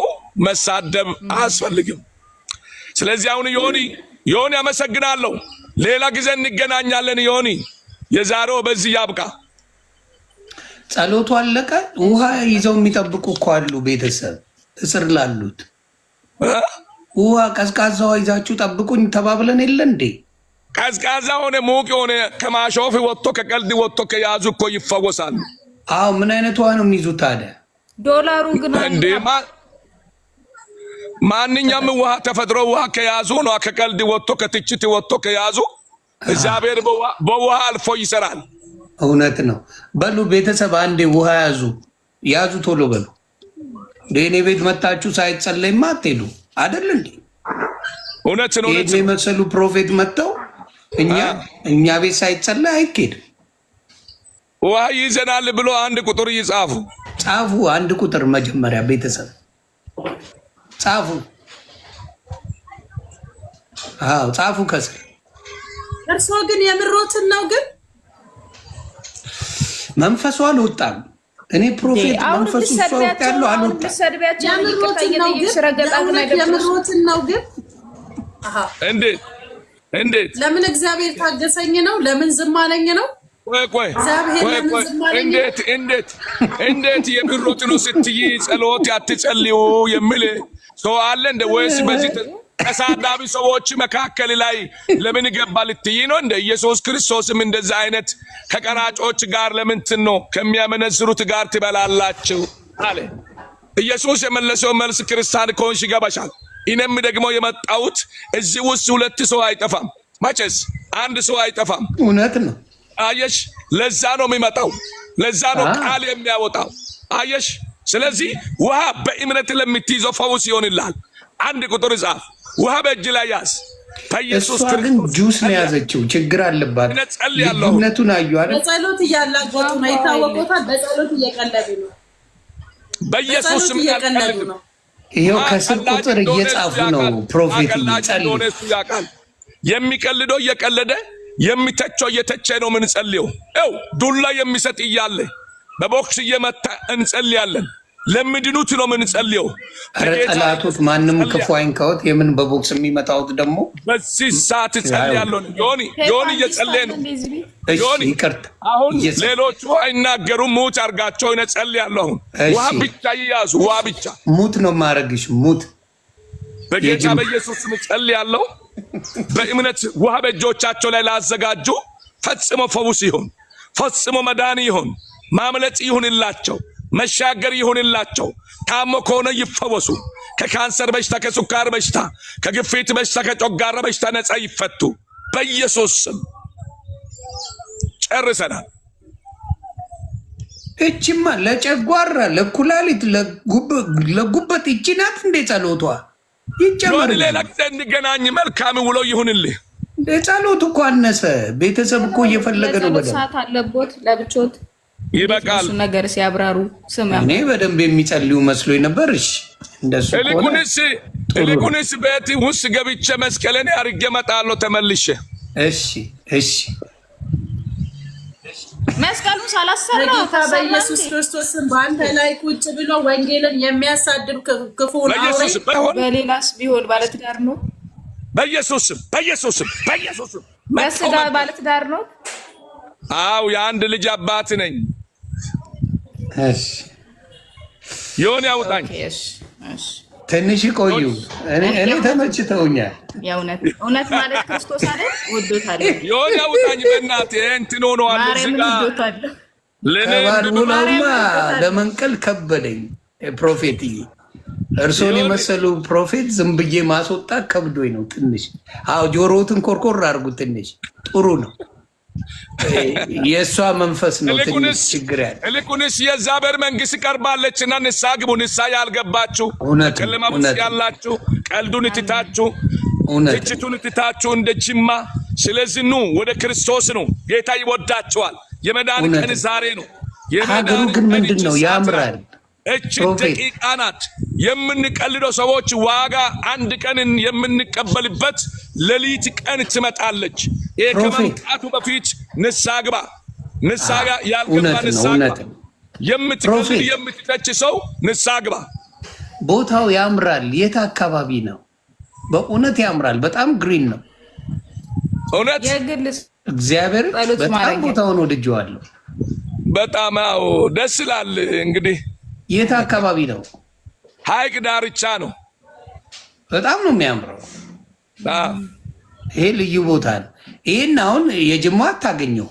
መሳደብ አያስፈልግም። ስለዚህ አሁን ዮኒ አመሰግናለሁ። ሌላ ጊዜ እንገናኛለን። ዮኒ የዛሬው በዚህ ያብቃ። ጸሎቱ አለቀ። ውሃ ይዘው የሚጠብቁ እኮ አሉ። ቤተሰብ እስር ላሉት ውሃ ቀዝቃዛ ይዛችሁ ጠብቁኝ ተባብለን የለ እንዴ? ቀዝቃዛ ሆነ ሙቅ ሆነ ከማሾፍ ወጥቶ ከቀልድ ወጥቶ ከያዙ እኮ ይፈወሳሉ። አዎ ምን አይነት ውሃ ነው የሚይዙት ታዲያ? ዶላሩ ግን እንዴ ማንኛውም ውሃ ተፈጥሮ ውሃ ከያዙ ነው። ከቀልድ ወጥቶ ከትችት ወጥቶ ከያዙ እግዚአብሔር በውሃ አልፎ ይሰራል። እውነት ነው። በሉ ቤተሰብ አንዴ ውሃ ያዙ ቶሎ በሉ። ለኔ ቤት መጣችሁ ሳይጸለይማ አትሄዱ አይደል እንዴ? እውነት ነው። ይሄ የመሰሉ ፕሮፌት መጥተው እኛ ቤት ሳይጸለይ አይኬድም። ውሃ ይዘናል ብሎ አንድ ቁጥር ይጻፉ። ጻፉ። አንድ ቁጥር መጀመሪያ ቤተሰብ ጻፉ። አዎ ጻፉ ከስር። እርሶ ግን የምሮትን ነው ግን መንፈሱ አልወጣም። እኔ ፕሮፌት መንፈሱ ሰው ያለው አልወጣም። የምሮትን ነው ግን እንዴት ለምን እግዚአብሔር ታገሰኝ ነው? ለምን ዝም አለኝ ነው? ቆይ እንዴት የምሮት ነው ስትይ ጸሎት ያትጸልዩ የሚል ሰው አለ እንደ? ወይስ በዚህ ተሳዳቢ ሰዎች መካከል ላይ ለምን ገባ ልትይ ነው እንደ? ኢየሱስ ክርስቶስም እንደዛ አይነት ከቀራጮች ጋር ለምን ነው ከሚያመነዝሩት ጋር ትበላላችሁ አለ። ኢየሱስ የመለሰው መልስ ክርስቲያን ከሆንሽ ይገባሻል። እኔም ደግሞ የመጣሁት እዚህ ውስጥ ሁለት ሰው አይጠፋም፣ መቼስ አንድ ሰው አይጠፋም። እውነት ነው። አየሽ፣ ለዛ ነው የሚመጣው፣ ለዛ ነው ቃል የሚያወጣው። አየሽ፣ ስለዚህ ውሃ በእምነት ለምትይዘው ፈውስ ይሆንልሃል። አንድ ቁጥር ጻፍ። ውሃ በእጅ ላይ ያዝ። በኢየሱስ ክርስቶስ ጁስ ነው ያዘችው። ችግር አለባት። ልዩነቱን አዩ አይደል? በጸሎት እያላገጡ ነው ይታወቁታል። በጸሎት እየቀለዱ ነው። በኢየሱስ ስም እየቀለዱ ነው። ይሄው ከስር ቁጥር እየጻፉ ነው። ፕሮፌት ይጸልዩ። የሚቀልደው እየቀለደ የሚተቸው እየተቸ ነው። ምን ጸልየው ዱላ የሚሰጥ እያለ በቦክስ እየመታ እንጸልያለን። ለምድኑት ነው የምንጸልየው። ጠላቱት ማንም ክፉ አይንካውት። የምን በቦክስ የሚመታውት ደግሞ በዚህ ሰዓት እጸልያለሁ። ዮኒ እየጸለየ ነው። ዮኒ አሁን ሌሎቹ አይናገሩም። ሙት አርጋቸው እጸልያለሁ። አሁን ውሃ ብቻ ይያዙ። ውሃ ብቻ ሙት ነው ማረግሽ። ሙት በጌታ በኢየሱስ ስም እጸልያለሁ። በእምነት ውሃ በእጆቻቸው ላይ ላዘጋጁ ፈጽሞ ፈውስ ይሁን፣ ፈጽሞ መዳን ይሁን፣ ማምለጥ ይሁንላቸው፣ መሻገር ይሁንላቸው። ታሞ ከሆነ ይፈወሱ። ከካንሰር በሽታ፣ ከሱካር በሽታ፣ ከግፊት በሽታ፣ ከጮጋራ በሽታ ነፃ ይፈቱ በኢየሱስ ስም። ጨርሰናል። እቺማ ለጨጓራ፣ ለኩላሊት፣ ለጉበት እቺ ናት እንደ ጸሎቷ ይጨመር። ሌላ ጊዜ እንገናኝ። መልካም ውሎ ይሁንልህ። ጸሎት እኮ አነሰ። ቤተሰብ እኮ እየፈለገ ነው። በደንብ ሰዓት አለቦት ለብቾት ይበቃል። ነገር ሲያብራሩ ስም እኔ በደንብ የሚጸልዩ መስሎኝ ነበር። እሺ እንደሱ እልኩንስ ቤት ውስጥ ገብቼ መስቀሌን አድርጌ እመጣለሁ ተመልሼ። እሺ መስቀሉ ሳላሰራው በጌታ በኢየሱስ ክርስቶስም በአንተ ላይ ቁጭ ብሎ ወንጌልን የሚያሳድር ክፉን አውሬ በሌላስ ቢሆን ባለትዳር ነው። በኢየሱስም በስጋ ባለትዳር ነው። አው የአንድ ልጅ አባት ነኝ። እሺ ዮኒ አውጣኝ። ትንሽ ቆዩ። እኔ ተመችተውኛል። እውነት ማለት ክርስቶስ አይደል? ወዶታል። ዮኒ አውጣኝ በእናትህ እንትን ሆነዋል። ዝጋ ለባሉላማ ለመንቀል ከበደኝ። ፕሮፌትዬ እርሶን የመሰሉ ፕሮፌት ዝም ብዬ ማስወጣት ከብዶኝ ነው ትንሽ። አዎ ጆሮትን ኮርኮር አድርጉ። ትንሽ ጥሩ ነው። የእሷ መንፈስ ነው ትንሽ ችግር ያለ። እልኩንስ የእግዚአብሔር መንግስት ቀርባለችና ንስሐ ግቡ። ንስሐ ያልገባችሁ ጨለማ ውስጥ ያላችሁ ቀልዱን ትታችሁ ትችቱን ትታችሁ እንደ ጅማ። ስለዚህ ኑ ወደ ክርስቶስ ነው። ጌታ ይወዳችኋል። የመዳን ቀን ዛሬ ነው። ሀገሩ ግን ምንድን ነው ያምራል። እቺ ደቂቃ ናት። የምንቀልደው ሰዎች ዋጋ አንድ ቀን የምንቀበልበት ሌሊት ቀን ትመጣለች። ይሄ ከመምጣቱ በፊት ንስሐ ግባ። ንስሐ ያልገባ ንስሐ ግባ። የምትቀልድ የምትተች ሰው ንስሐ ግባ። ቦታው ያምራል። የት አካባቢ ነው? በእውነት ያምራል። በጣም ግሪን ነው። እውነት እግዚአብሔር በጣም ቦታውን ወድጄዋለሁ። በጣም ደስ ይላል። እንግዲህ የት አካባቢ ነው? ሐይቅ ዳርቻ ነው። በጣም ነው የሚያምረው። ይሄ ልዩ ቦታ ነው። ይሄን አሁን የጅማ አታገኘው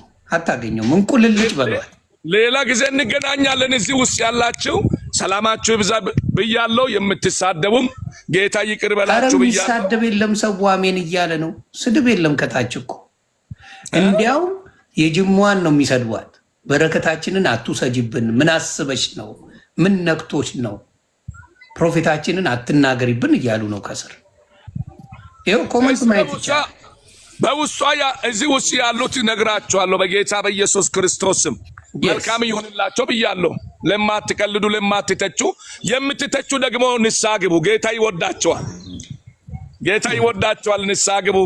እንቁልልጭ በሏል። ሌላ ጊዜ እንገናኛለን። እዚህ ውስጥ ያላችሁ ሰላማችሁ ይብዛ ብያለሁ። የምትሳደቡም ጌታ ይቅር በላችሁ ብያለሁ። የሚሳደብ የለም። ሰው አሜን እያለ ነው። ስድብ የለም ከታች እኮ። እንዲያውም የጅማዋን ነው የሚሰድቧት። በረከታችንን አትውሰጂብን፣ ምን አስበሽ ነው? ምን ነክቶች ነው? ፕሮፌታችንን አትናገሪብን እያሉ ነው ከስር። ይኸው ኮመንት ማየት ይቻላል። በውስጧ እዚህ ውስጥ ያሉት ነግራቸዋለሁ። በጌታ በኢየሱስ ክርስቶስ ስም መልካም ይሁንላቸው ብያለሁ። ለማትቀልዱ፣ ለማትተቹ፣ የምትተቹ ደግሞ ንስሐ ግቡ። ጌታ ይወዳቸዋል። ንስሐ ግቡ።